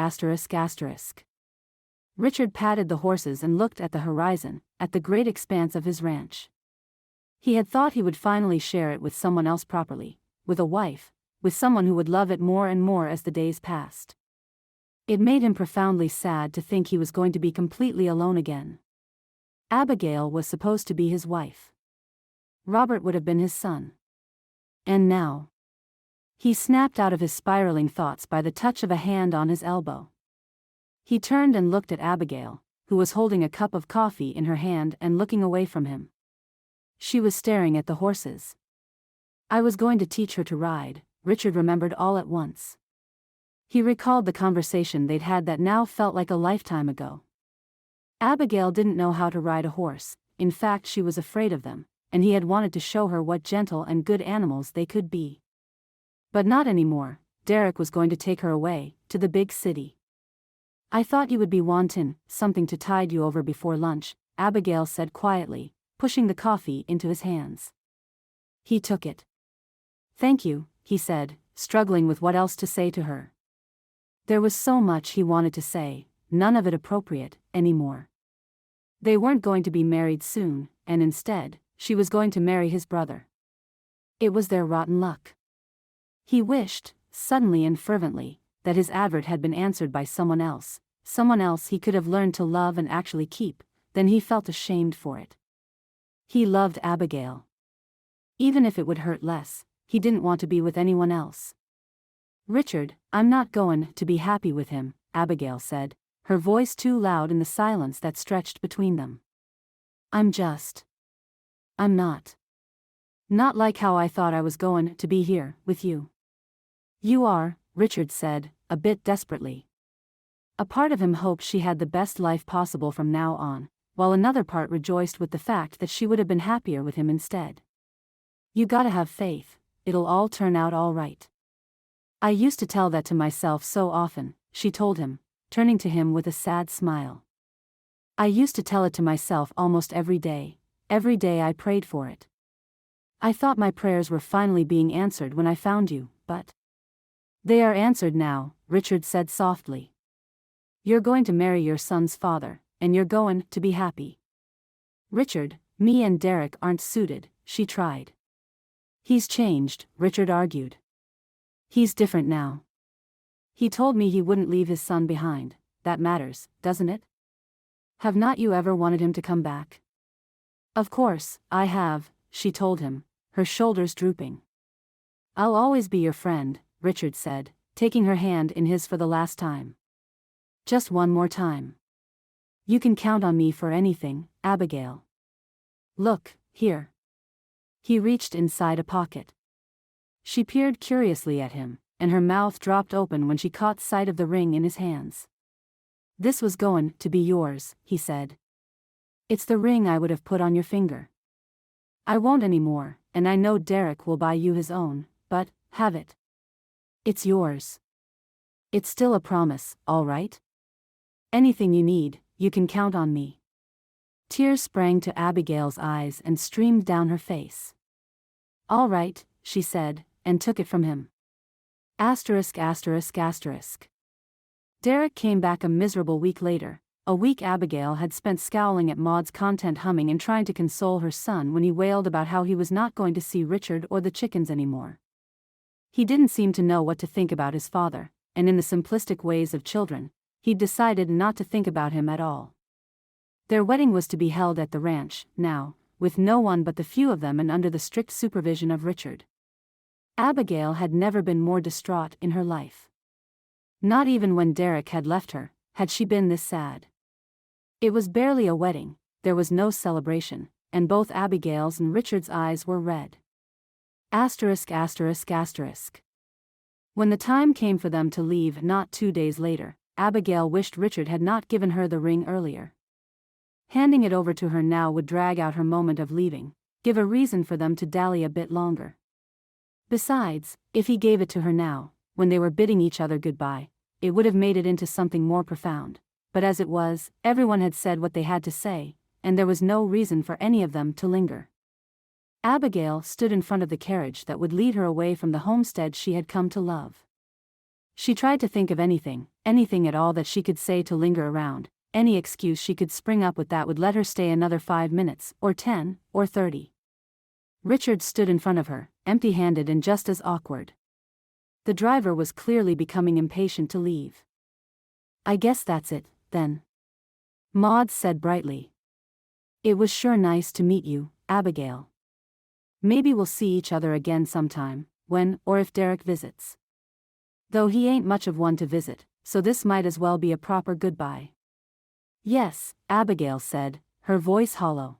Richard patted the horses and looked at the horizon, at the great expanse of his ranch. He had thought he would finally share it with someone else properly, with a wife, with someone who would love it more and more as the days passed. It made him profoundly sad to think he was going to be completely alone again. Abigail was supposed to be his wife. Robert would have been his son. And now. He snapped out of his spiraling thoughts by the touch of a hand on his elbow. He turned and looked at Abigail, who was holding a cup of coffee in her hand and looking away from him. She was staring at the horses. "I was going to teach her to ride," Richard remembered all at once. He recalled the conversation they'd had that now felt like a lifetime ago. Abigail didn't know how to ride a horse, in fact she was afraid of them, and he had wanted to show her what gentle and good animals they could be. But not anymore. Derreck was going to take her away, to the big city. "I thought you would be wantin' something to tide you over before lunch," Abigail said quietly, pushing the coffee into his hands. He took it. "Thank you," he said, struggling with what else to say to her. There was so much he wanted to say, none of it appropriate anymore. They weren't going to be married soon, and instead, she was going to marry his brother. It was their rotten luck. He wished, suddenly and fervently, that his advert had been answered by someone else he could have learned to love and actually keep, then he felt ashamed for it. He loved Abigail. Even if it would hurt less, he didn't want to be with anyone else. "Richard, I'm not goin' to be happy with him," Abigail said, her voice too loud in the silence that stretched between them. I'm not. Not like how I thought I was goin' to be here, with you." "You are," Richard said, a bit desperately. A part of him hoped she had the best life possible from now on, while another part rejoiced with the fact that she would have been happier with him instead. "You gotta have faith, it'll all turn out all right. I used to tell that to myself so often," she told him, turning to him with a sad smile. "I used to tell it to myself almost every day I prayed for it. I thought my prayers were finally being answered when I found you, but they are answered now," Richard said softly. "You're going to marry your son's father, and you're going to be happy." "Richard, me and Derreck aren't suited," she tried. "He's changed," Richard argued. "He's different now. He told me he wouldn't leave his son behind. That matters, doesn't it? Have not you ever wanted him to come back?" "Of course, I have," she told him, her shoulders drooping. "I'll always be your friend," Richard said, taking her hand in his for the last time. "Just one more time. You can count on me for anything, Abigail. Look, here." He reached inside a pocket. She peered curiously at him, and her mouth dropped open when she caught sight of the ring in his hands. "This was going to be yours," he said. "It's the ring I would have put on your finger. I won't anymore, and I know Derreck will buy you his own, but have it. It's yours. It's still a promise, all right? Anything you need, you can count on me." Tears sprang to Abigail's eyes and streamed down her face. "All right," she said, and took it from him. Asterisk asterisk asterisk. Derreck came back a miserable week later, a week Abigail had spent scowling at Maud's content humming and trying to console her son when he wailed about how he was not going to see Richard or the chickens anymore. He didn't seem to know what to think about his father, and in the simplistic ways of children, he'd decided not to think about him at all. Their wedding was to be held at the ranch, now, with no one but the few of them and under the strict supervision of Richard. Abigail had never been more distraught in her life. Not even when Derreck had left her, had she been this sad. It was barely a wedding, there was no celebration, and both Abigail's and Richard's eyes were red. Asterisk asterisk asterisk. When the time came for them to leave not 2 days later, Abigail wished Richard had not given her the ring earlier. Handing it over to her now would drag out her moment of leaving, give a reason for them to dally a bit longer. Besides, if he gave it to her now, when they were bidding each other goodbye, it would have made it into something more profound, but as it was, everyone had said what they had to say, and there was no reason for any of them to linger. Abigail stood in front of the carriage that would lead her away from the homestead she had come to love. She tried to think of anything at all that she could say to linger around, any excuse she could spring up with that would let her stay another 5 minutes, or 10, or 30. Richard stood in front of her, empty-handed and just as awkward. The driver was clearly becoming impatient to leave. "I guess that's it, then," Maud said brightly. "It was sure nice to meet you, Abigail. Maybe we'll see each other again sometime, when or if Derreck visits. Though he ain't much of one to visit, so this might as well be a proper goodbye." "Yes," Abigail said, her voice hollow.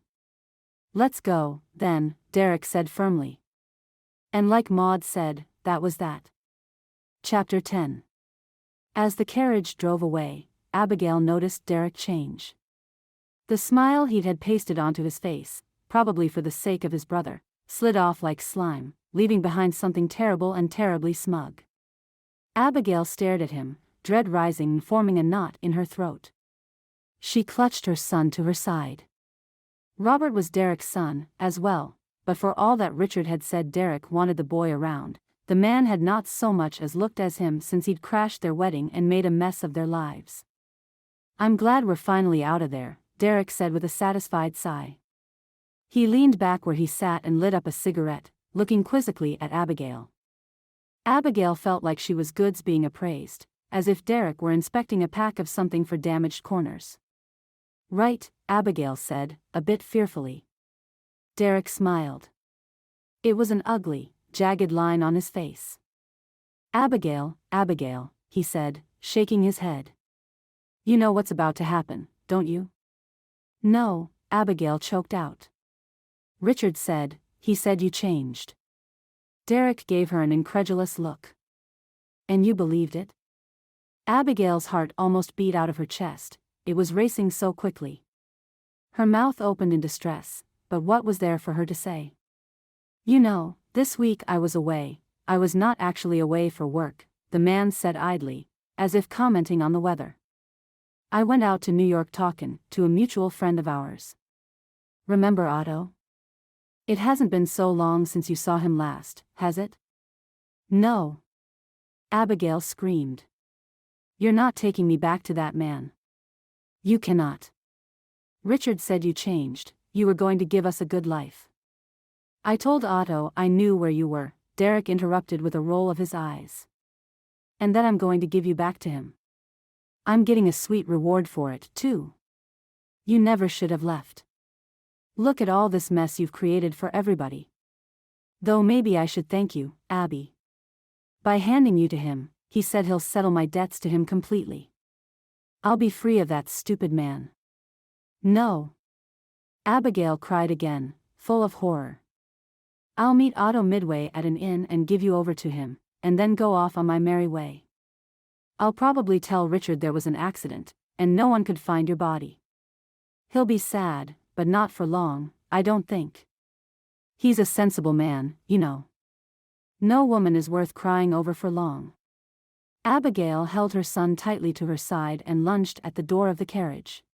"Let's go, then," Derreck said firmly. And like Maud said, that was that. Chapter 10. As the carriage drove away, Abigail noticed Derreck change. The smile he'd had pasted onto his face, probably for the sake of his brother, slid off like slime, leaving behind something terrible and terribly smug. Abigail stared at him, dread rising and forming a knot in her throat. She clutched her son to her side. Robert was Derreck's son, as well, but for all that Richard had said Derreck wanted the boy around, the man had not so much as looked as him since he'd crashed their wedding and made a mess of their lives. "I'm glad we're finally out of there," Derreck said with a satisfied sigh. He leaned back where he sat and lit up a cigarette, looking quizzically at Abigail. Abigail felt like she was goods being appraised, as if Derreck were inspecting a pack of something for damaged corners. "Right," Abigail said, a bit fearfully. Derreck smiled. It was an ugly, jagged line on his face. Abigail," he said, shaking his head. "You know what's about to happen, don't you?" "No," Abigail choked out. "Richard said, he said you changed." Derreck gave her an incredulous look. "And you believed it?" Abigail's heart almost beat out of her chest, it was racing so quickly. Her mouth opened in distress, but what was there for her to say? You know, this week I was away. I was not actually away for work, the man said idly, as if commenting on the weather. I went out to New York talkin' to a mutual friend of ours. Remember Otto? It hasn't been so long since you saw him last, has it? No. Abigail screamed. You're not taking me back to that man. You cannot. Richard said you changed, you were going to give us a good life. I told Otto I knew where you were, Derreck interrupted with a roll of his eyes. And that I'm going to give you back to him. I'm getting a sweet reward for it, too. You never should have left. Look at all this mess you've created for everybody. Though maybe I should thank you, Abby. By handing you to him, he said he'll settle my debts to him completely. I'll be free of that stupid man. No. Abigail cried again, full of horror. I'll meet Otto midway at an inn and give you over to him, and then go off on my merry way. I'll probably tell Richard there was an accident, and no one could find your body. He'll be sad, but not for long, I don't think. He's a sensible man, you know. No woman is worth crying over for long. Abigail held her son tightly to her side and lunged at the door of the carriage.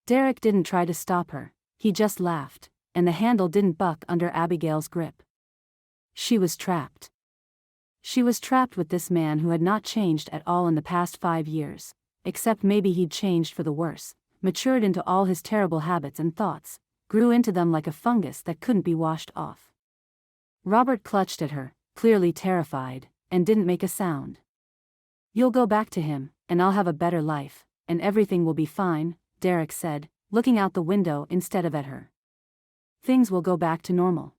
Derreck didn't try to stop her, he just laughed, and the handle didn't buck under Abigail's grip. She was trapped. She was trapped with this man who had not changed at all in the past 5 years, except maybe he'd changed for the worse, matured into all his terrible habits and thoughts, grew into them like a fungus that couldn't be washed off. Robert clutched at her, clearly terrified, and didn't make a sound. You'll go back to him, and I'll have a better life, and everything will be fine, Derreck said, looking out the window instead of at her. Things will go back to normal.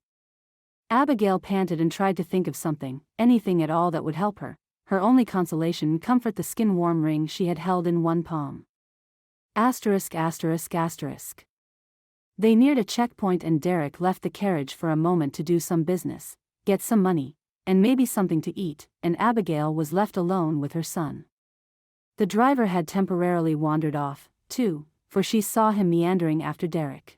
Abigail panted and tried to think of something, anything at all that would help her, her only consolation comfort the skin-warm ring she had held in one palm. Asterisk asterisk asterisk. They neared a checkpoint and Derreck left the carriage for a moment to do some business, get some money, and maybe something to eat, and Abigail was left alone with her son. The driver had temporarily wandered off, too, for she saw him meandering after Derreck.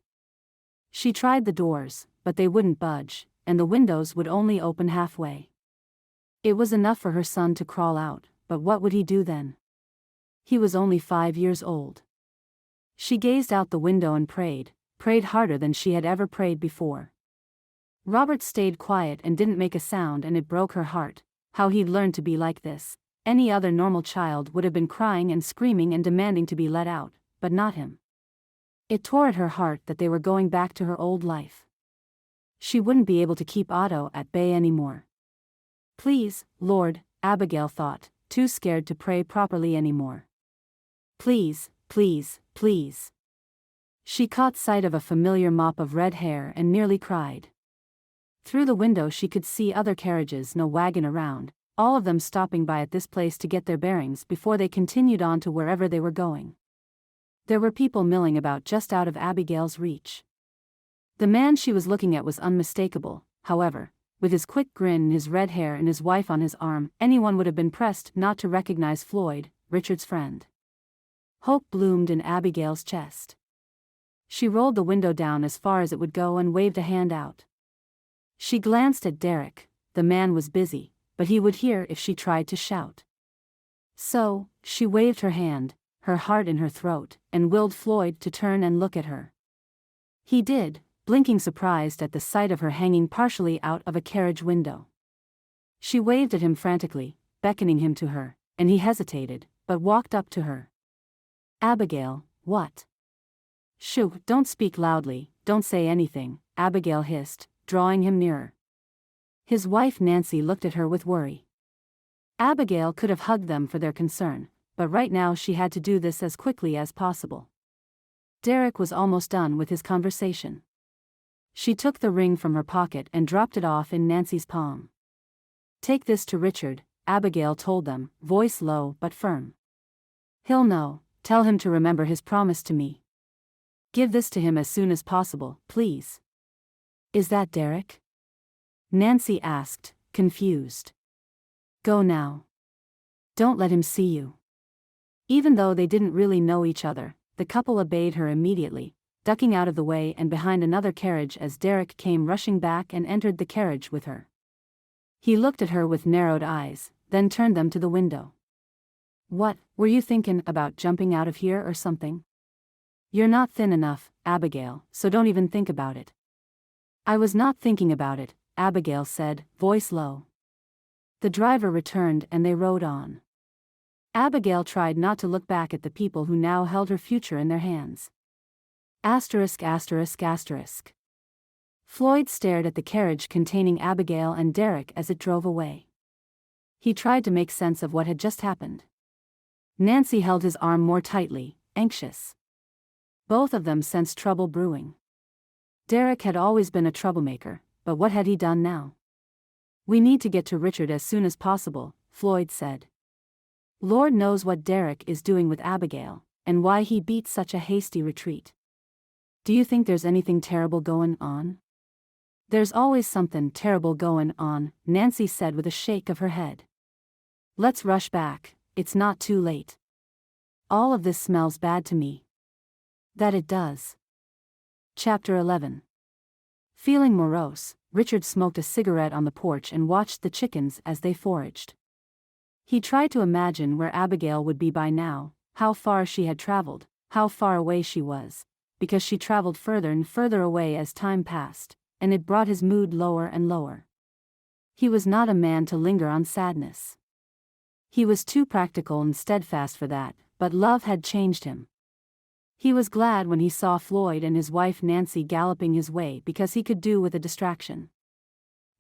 She tried the doors, but they wouldn't budge, and the windows would only open halfway. It was enough for her son to crawl out, but what would he do then? He was only 5 years old. She gazed out the window and prayed harder than she had ever prayed before. Robert stayed quiet and didn't make a sound, and it broke her heart, how he'd learned to be like this. Any other normal child would have been crying and screaming and demanding to be let out, but not him. It tore at her heart that they were going back to her old life. She wouldn't be able to keep Otto at bay anymore. Please, Lord, Abigail thought, too scared to pray properly anymore. Please, please, please. She caught sight of a familiar mop of red hair and nearly cried. Through the window she could see other carriages, no wagon around, all of them stopping by at this place to get their bearings before they continued on to wherever they were going. There were people milling about just out of Abigail's reach. The man she was looking at was unmistakable, however, with his quick grin and his red hair and his wife on his arm. Anyone would have been pressed not to recognize Floyd, Richard's friend. Hope bloomed in Abigail's chest. She rolled the window down as far as it would go and waved a hand out. She glanced at Derreck. The man was busy, but he would hear if she tried to shout. So, she waved her hand, her heart in her throat, and willed Floyd to turn and look at her. He did, blinking surprised at the sight of her hanging partially out of a carriage window. She waved at him frantically, beckoning him to her, and he hesitated, but walked up to her. Abigail, what? Shoo, don't speak loudly, don't say anything, Abigail hissed, drawing him nearer. His wife Nancy looked at her with worry. Abigail could have hugged them for their concern, but right now she had to do this as quickly as possible. Derreck was almost done with his conversation. She took the ring from her pocket and dropped it off in Nancy's palm. Take this to Richard, Abigail told them, voice low but firm. He'll know, tell him to remember his promise to me. Give this to him as soon as possible, please. Is that Derreck? Nancy asked, confused. Go now. Don't let him see you. Even though they didn't really know each other, the couple obeyed her immediately, ducking out of the way and behind another carriage as Derreck came rushing back and entered the carriage with her. He looked at her with narrowed eyes, then turned them to the window. "What, were you thinking about jumping out of here or something? You're not thin enough, Abigail, so don't even think about it." "I was not thinking about it," Abigail said, voice low. The driver returned and they rode on. Abigail tried not to look back at the people who now held her future in their hands. Asterisk asterisk asterisk. Floyd stared at the carriage containing Abigail and Derreck as it drove away. He tried to make sense of what had just happened. Nancy held his arm more tightly, anxious. Both of them sensed trouble brewing. Derreck had always been a troublemaker, but what had he done now? "We need to get to Richard as soon as possible," Floyd said. Lord knows what Derreck is doing with Abigail, and why he beat such a hasty retreat. "Do you think there's anything terrible going on?" "There's always something terrible going on," Nancy said with a shake of her head. "Let's rush back, it's not too late. All of this smells bad to me." "That it does." Chapter 11. Feeling morose, Richard smoked a cigarette on the porch and watched the chickens as they foraged. He tried to imagine where Abigail would be by now, how far she had traveled, how far away she was, because she traveled further and further away as time passed, and it brought his mood lower and lower. He was not a man to linger on sadness. He was too practical and steadfast for that, but love had changed him. He was glad when he saw Floyd and his wife Nancy galloping his way because he could do with a distraction.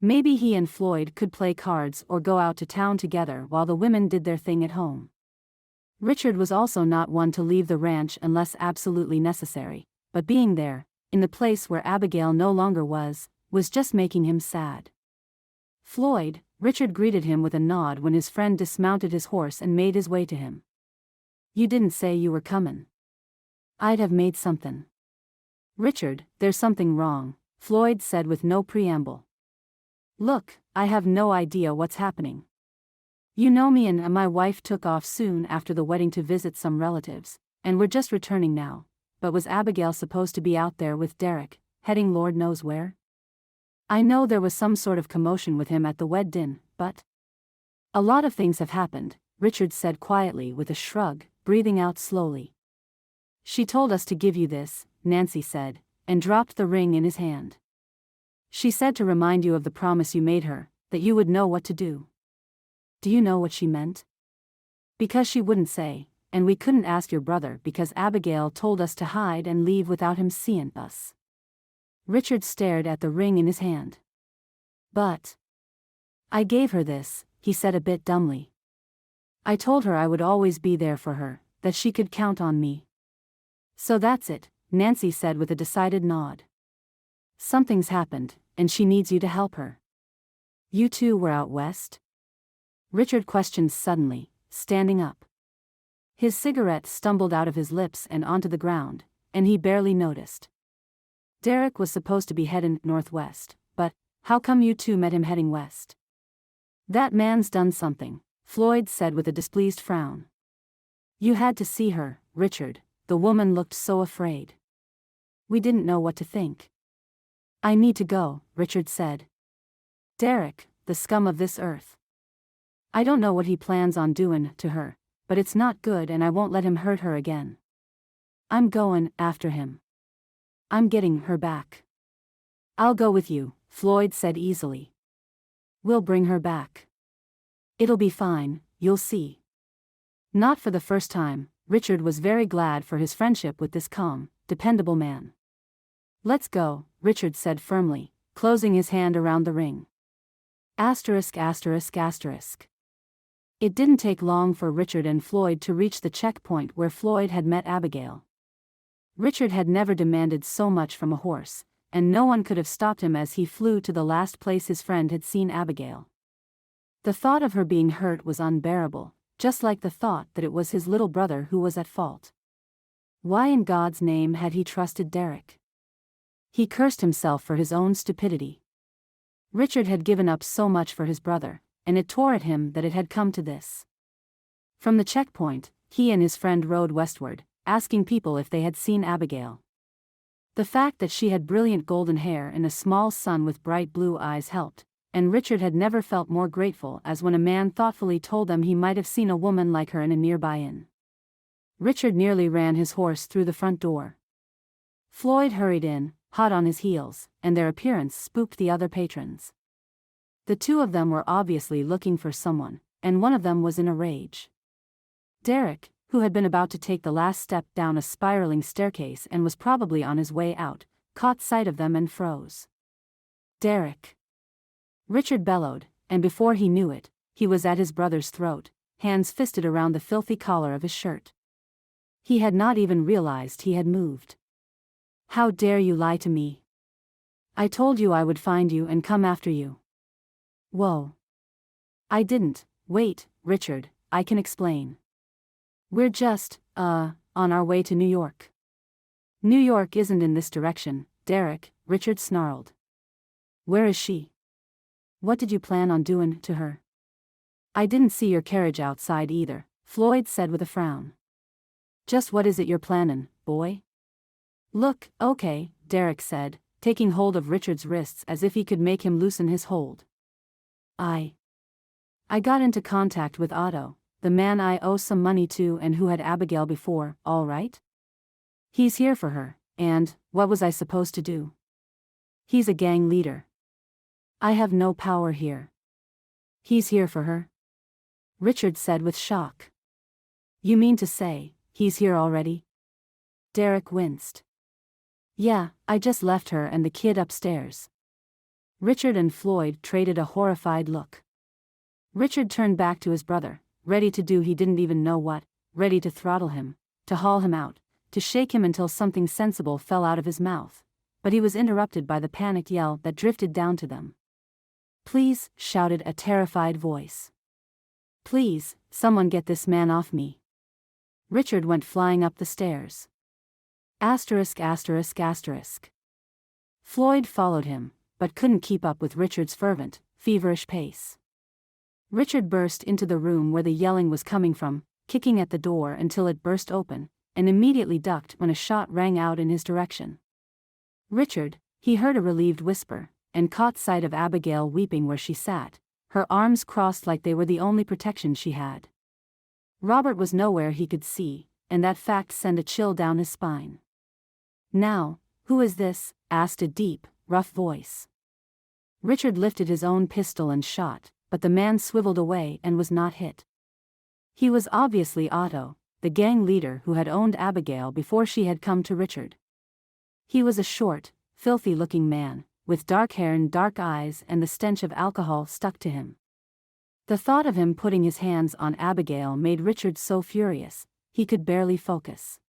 Maybe he and Floyd could play cards or go out to town together while the women did their thing at home. Richard was also not one to leave the ranch unless absolutely necessary, but being there, in the place where Abigail no longer was just making him sad. "Floyd," Richard greeted him with a nod when his friend dismounted his horse and made his way to him. "You didn't say you were comin'. I'd have made something." "Richard, there's something wrong," Floyd said with no preamble. "Look, I have no idea what's happening. You know me and my wife took off soon after the wedding to visit some relatives, and we're just returning now, but was Abigail supposed to be out there with Derreck, heading Lord knows where? I know there was some sort of commotion with him at the wedding, but..." "A lot of things have happened," Richard said quietly with a shrug, breathing out slowly. "She told us to give you this," Nancy said, and dropped the ring in his hand. "She said to remind you of the promise you made her, that you would know what to do." "Do you know what she meant?" "Because she wouldn't say, and we couldn't ask your brother because Abigail told us to hide and leave without him seeing us." Richard stared at the ring in his hand. "But..." "I gave her this," he said a bit dumbly. "I told her I would always be there for her, that she could count on me." "So that's it," Nancy said with a decided nod. "Something's happened, and she needs you to help her." "You two were out west?" Richard questioned suddenly, standing up. His cigarette stumbled out of his lips and onto the ground, and he barely noticed. Derreck was supposed to be heading northwest, but how come you two met him heading west? "That man's done something," Floyd said with a displeased frown. "You had to see her, Richard, the woman looked so afraid. We didn't know what to think." "I need to go," Richard said. "Derreck, the scum of this earth. I don't know what he plans on doing to her, but it's not good and I won't let him hurt her again. I'm going after him. I'm getting her back." "I'll go with you," Floyd said easily. "We'll bring her back. It'll be fine, you'll see." Not for the first time, Richard was very glad for his friendship with this calm, dependable man. "Let's go," Richard said firmly, closing his hand around the ring. Asterisk asterisk asterisk. It didn't take long for Richard and Floyd to reach the checkpoint where Floyd had met Abigail. Richard had never demanded so much from a horse, and no one could have stopped him as he flew to the last place his friend had seen Abigail. The thought of her being hurt was unbearable, just like the thought that it was his little brother who was at fault. Why in God's name had he trusted Derreck? He cursed himself for his own stupidity. Richard had given up so much for his brother, and it tore at him that it had come to this. From the checkpoint, he and his friend rode westward, asking people if they had seen Abigail. The fact that she had brilliant golden hair and a small son with bright blue eyes helped, and Richard had never felt more grateful as when a man thoughtfully told them he might have seen a woman like her in a nearby inn. Richard nearly ran his horse through the front door. Floyd hurried in, hot on his heels, and their appearance spooked the other patrons. The two of them were obviously looking for someone, and one of them was in a rage. Derreck, who had been about to take the last step down a spiraling staircase and was probably on his way out, caught sight of them and froze. "Derreck!" Richard bellowed, and before he knew it, he was at his brother's throat, hands fisted around the filthy collar of his shirt. He had not even realized he had moved. "How dare you lie to me? I told you I would find you and come after you." "Whoa. I didn't. Wait, Richard, I can explain. We're just, on our way to New York." "New York isn't in this direction, Derreck," Richard snarled. "Where is she? What did you plan on doing to her?" "I didn't see your carriage outside either," Floyd said with a frown. "Just what is it you're plannin', boy?" "Look, okay," Derreck said, taking hold of Richard's wrists as if he could make him loosen his hold. I got into contact with Otto, the man I owe some money to and who had Abigail before, all right? He's here for her, and, what was I supposed to do? He's a gang leader. I have no power here. He's here for her?" Richard said with shock. "You mean to say, he's here already?" Derreck winced. "Yeah, I just left her and the kid upstairs." Richard and Floyd traded a horrified look. Richard turned back to his brother, ready to do he didn't even know what, ready to throttle him, to haul him out, to shake him until something sensible fell out of his mouth, but he was interrupted by the panicked yell that drifted down to them. "Please," shouted a terrified voice. "Please, someone get this man off me." Richard went flying up the stairs. Asterisk asterisk asterisk. Floyd followed him, but couldn't keep up with Richard's fervent, feverish pace. Richard burst into the room where the yelling was coming from, kicking at the door until it burst open, and immediately ducked when a shot rang out in his direction. "Richard," he heard a relieved whisper, and caught sight of Abigail weeping where she sat, her arms crossed like they were the only protection she had. Robert was nowhere he could see, and that fact sent a chill down his spine. "Now, who is this?" asked a deep, rough voice. Richard lifted his own pistol and shot, but the man swiveled away and was not hit. He was obviously Otto, the gang leader who had owned Abigail before she had come to Richard. He was a short, filthy-looking man, with dark hair and dark eyes, and the stench of alcohol stuck to him. The thought of him putting his hands on Abigail made Richard so furious, he could barely focus.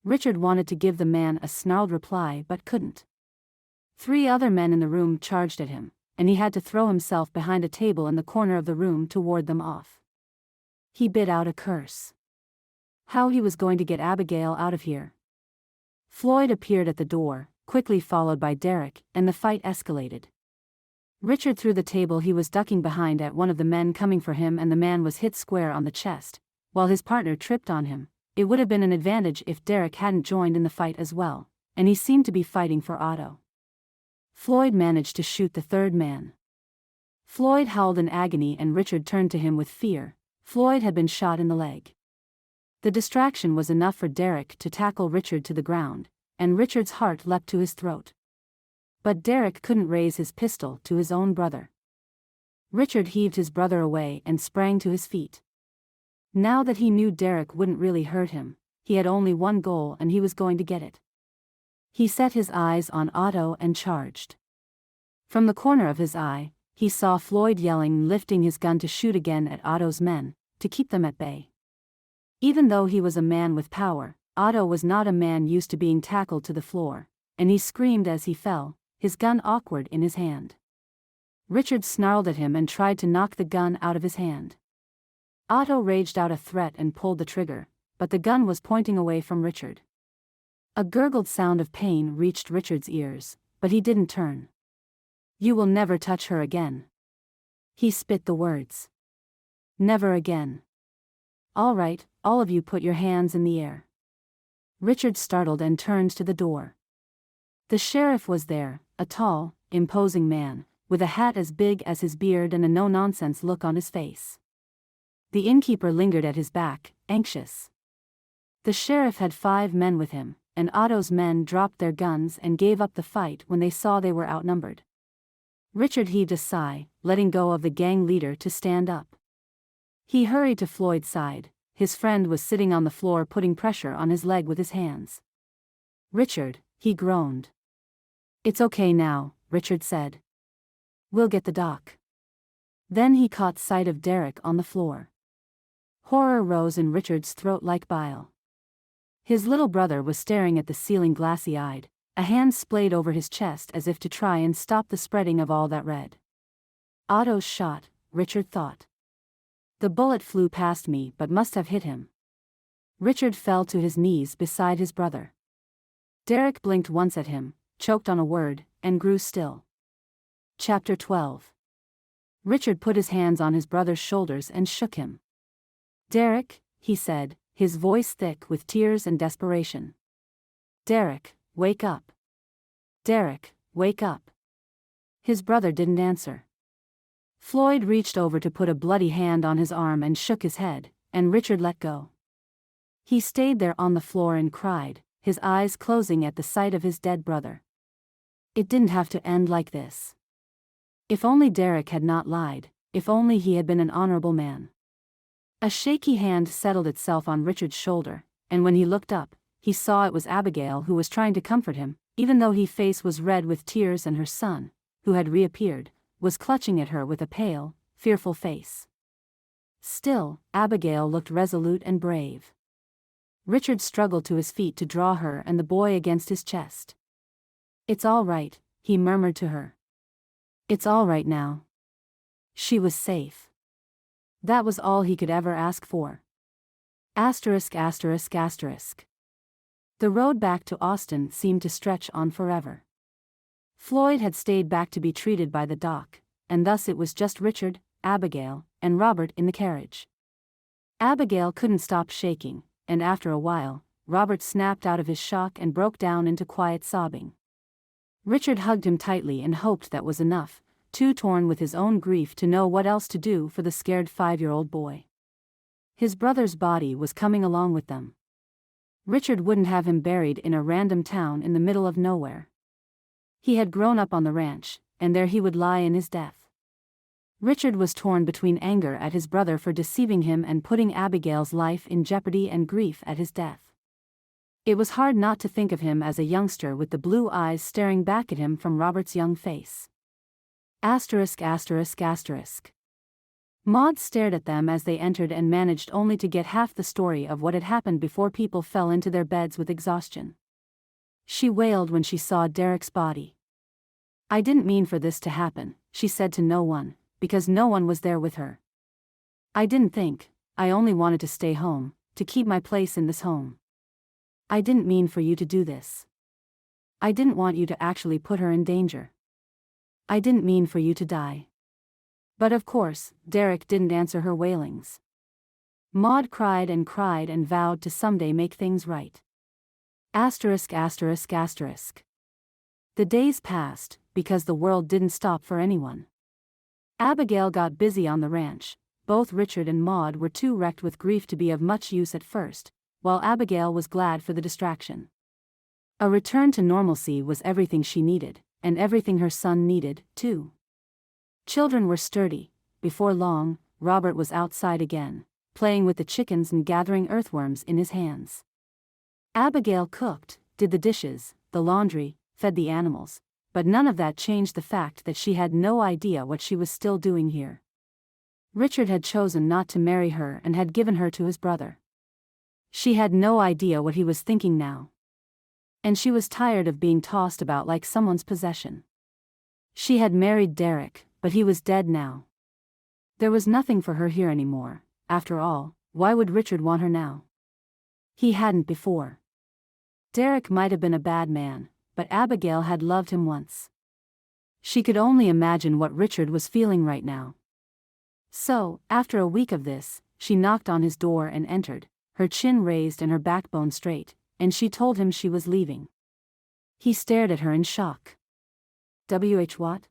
Richard wanted to give the man a snarled reply but couldn't. 3 other men in the room charged at him, and he had to throw himself behind a table in the corner of the room to ward them off. He bit out a curse. How he was going to get Abigail out of here. Floyd appeared at the door, quickly followed by Derreck, and the fight escalated. Richard threw the table he was ducking behind at one of the men coming for him, and the man was hit square on the chest, while his partner tripped on him. It would have been an advantage if Derreck hadn't joined in the fight as well, and he seemed to be fighting for Otto. Floyd managed to shoot the 3rd man. Floyd howled in agony and Richard turned to him with fear. Floyd had been shot in the leg. The distraction was enough for Derreck to tackle Richard to the ground, and Richard's heart leapt to his throat. But Derreck couldn't raise his pistol to his own brother. Richard heaved his brother away and sprang to his feet. Now that he knew Derreck wouldn't really hurt him, he had only one goal and he was going to get it. He set his eyes on Otto and charged. From the corner of his eye, he saw Floyd yelling and lifting his gun to shoot again at Otto's men, to keep them at bay. Even though he was a man with power, Otto was not a man used to being tackled to the floor, and he screamed as he fell, his gun awkward in his hand. Richard snarled at him and tried to knock the gun out of his hand. Otto raged out a threat and pulled the trigger, but the gun was pointing away from Richard. A gurgled sound of pain reached Richard's ears, but he didn't turn. "You will never touch her again." He spit the words. "Never again. All right, all of you put your hands in the air." Richard startled and turned to the door. The sheriff was there, a tall, imposing man, with a hat as big as his beard and a no-nonsense look on his face. The innkeeper lingered at his back, anxious. The sheriff had 5 men with him, and Otto's men dropped their guns and gave up the fight when they saw they were outnumbered. Richard heaved a sigh, letting go of the gang leader to stand up. He hurried to Floyd's side. His friend was sitting on the floor putting pressure on his leg with his hands. "Richard," he groaned. "It's okay now," Richard said. "We'll get the doc." Then he caught sight of Derreck on the floor. Horror rose in Richard's throat like bile. His little brother was staring at the ceiling glassy-eyed, a hand splayed over his chest as if to try and stop the spreading of all that red. Otto's shot, Richard thought. The bullet flew past me but must have hit him. Richard fell to his knees beside his brother. Derreck blinked once at him, choked on a word, and grew still. Chapter 12. Richard put his hands on his brother's shoulders and shook him. "Derreck," he said, his voice thick with tears and desperation. "Derreck, wake up. Derreck, wake up." His brother didn't answer. Floyd reached over to put a bloody hand on his arm and shook his head, and Richard let go. He stayed there on the floor and cried, his eyes closing at the sight of his dead brother. It didn't have to end like this. If only Derreck had not lied, if only he had been an honorable man. A shaky hand settled itself on Richard's shoulder, and when he looked up, he saw it was Abigail who was trying to comfort him, even though his face was red with tears, and her son, who had reappeared, was clutching at her with a pale, fearful face. Still, Abigail looked resolute and brave. Richard struggled to his feet to draw her and the boy against his chest. "It's all right," he murmured to her. "It's all right now." She was safe. That was all he could ever ask for. Asterisk asterisk asterisk. The road back to Austin seemed to stretch on forever. Floyd had stayed back to be treated by the doc, and thus it was just Richard, Abigail, and Robert in the carriage. Abigail couldn't stop shaking, and after a while, Robert snapped out of his shock and broke down into quiet sobbing. Richard hugged him tightly and hoped that was enough, too torn with his own grief to know what else to do for the scared 5-year-old boy. His brother's body was coming along with them. Richard wouldn't have him buried in a random town in the middle of nowhere. He had grown up on the ranch, and there he would lie in his death. Richard was torn between anger at his brother for deceiving him and putting Abigail's life in jeopardy and grief at his death. It was hard not to think of him as a youngster with the blue eyes staring back at him from Robert's young face. Asterisk asterisk asterisk. Maud stared at them as they entered and managed only to get half the story of what had happened before people fell into their beds with exhaustion. She wailed when she saw Derreck's body. "I didn't mean for this to happen," she said to no one, because no one was there with her. "I didn't think, I only wanted to stay home, to keep my place in this home. I didn't mean for you to do this. I didn't want you to actually put her in danger. I didn't mean for you to die." But of course, Derreck didn't answer her wailings. Maud cried and vowed to someday make things right. Asterisk asterisk asterisk. The days passed, because the world didn't stop for anyone. Abigail got busy on the ranch. Both Richard and Maud were too wrecked with grief to be of much use at first, while Abigail was glad for the distraction. A return to normalcy was everything she needed, and everything her son needed, too. Children were sturdy. Before long, Robert was outside again, playing with the chickens and gathering earthworms in his hands. Abigail cooked, did the dishes, the laundry, fed the animals, but none of that changed the fact that she had no idea what she was still doing here. Richard had chosen not to marry her and had given her to his brother. She had no idea what he was thinking now. And she was tired of being tossed about like someone's possession. She had married Derreck, but he was dead now. There was nothing for her here anymore. After all, why would Richard want her now? He hadn't before. Derreck might have been a bad man, but Abigail had loved him once. She could only imagine what Richard was feeling right now. So, after a week of this, she knocked on his door and entered, her chin raised and her backbone straight, and she told him she was leaving. He stared at her in shock. What?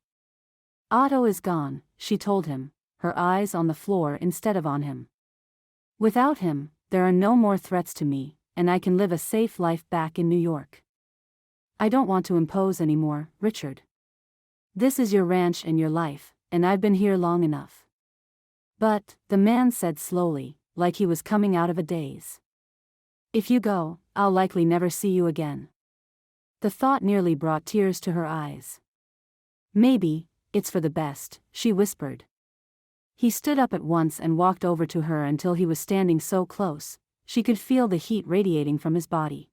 Otto is gone, she told him, her eyes on the floor instead of on him. Without him, there are no more threats to me, and I can live a safe life back in New York. I don't want to impose anymore, Richard. This is your ranch and your life, and I've been here long enough. But, the man said slowly, like he was coming out of a daze. If you go, I'll likely never see you again. The thought nearly brought tears to her eyes. Maybe, it's for the best, she whispered. He stood up at once and walked over to her until he was standing so close, she could feel the heat radiating from his body.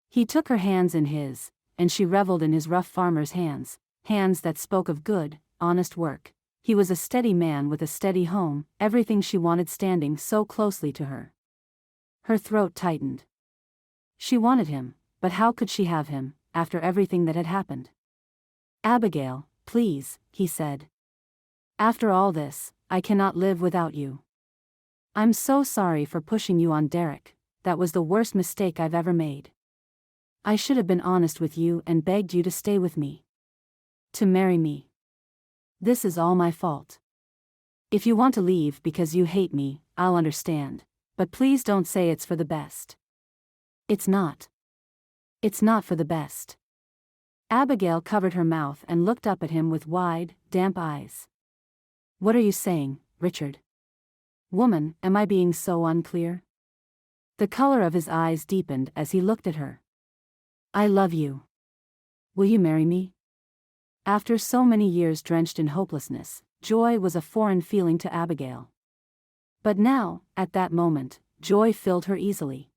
He took her hands in his, and she reveled in his rough farmer's hands, hands that spoke of good, honest work. He was a steady man with a steady home, everything she wanted standing so closely to her. Her throat tightened. She wanted him, but how could she have him, after everything that had happened? Abigail, please, he said. After all this, I cannot live without you. I'm so sorry for pushing you on Derreck, that was the worst mistake I've ever made. I should have been honest with you and begged you to stay with me. To marry me. This is all my fault. If you want to leave because you hate me, I'll understand, but please don't say it's for the best. It's not. It's not for the best. Abigail covered her mouth and looked up at him with wide, damp eyes. What are you saying, Richard? Woman, am I being so unclear? The color of his eyes deepened as he looked at her. I love you. Will you marry me? After so many years drenched in hopelessness, joy was a foreign feeling to Abigail. But now, at that moment, joy filled her easily.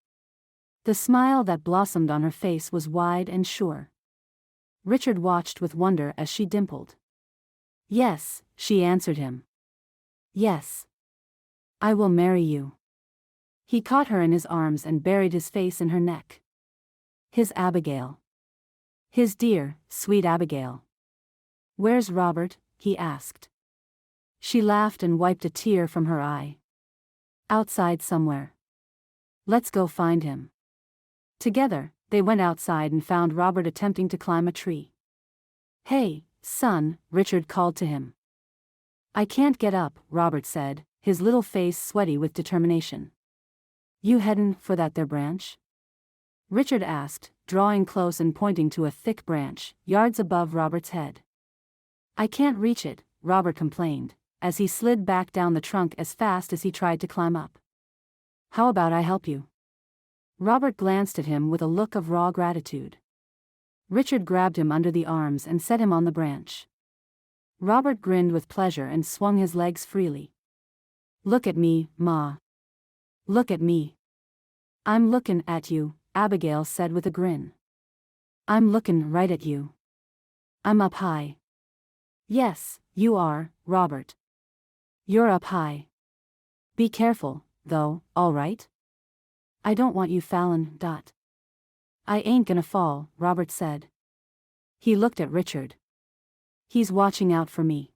The smile that blossomed on her face was wide and sure. Richard watched with wonder as she dimpled. Yes, she answered him. Yes. I will marry you. He caught her in his arms and buried his face in her neck. His Abigail. His dear, sweet Abigail. Where's Robert? He asked. She laughed and wiped a tear from her eye. Outside somewhere. Let's go find him. Together, they went outside and found Robert attempting to climb a tree. Hey, son, Richard called to him. I can't get up, Robert said, his little face sweaty with determination. You headin' for that there branch? Richard asked, drawing close and pointing to a thick branch, yards above Robert's head. I can't reach it, Robert complained, as he slid back down the trunk as fast as he tried to climb up. How about I help you? Robert glanced at him with a look of raw gratitude. Richard grabbed him under the arms and set him on the branch. Robert grinned with pleasure and swung his legs freely. Look at me, Ma. Look at me. I'm lookin' at you, Abigail said with a grin. I'm lookin' right at you. I'm up high. Yes, you are, Robert. You're up high. Be careful, though, all right? I don't want you fallin'. I ain't gonna fall, Robert said. He looked at Richard. He's watching out for me.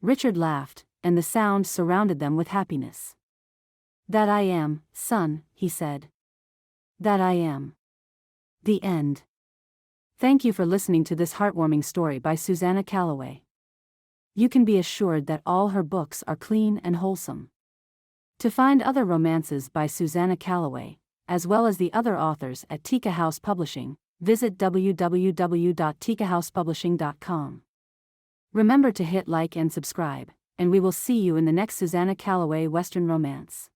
Richard laughed, and the sound surrounded them with happiness. That I am, son, he said. That I am. The end. Thank you for listening to this heartwarming story by Susannah Calloway. You can be assured that all her books are clean and wholesome. To find other romances by Susannah Calloway, as well as the other authors at Tica House Publishing, visit www.ticahousepublishing.com. Remember to hit like and subscribe, and we will see you in the next Susannah Calloway Western romance.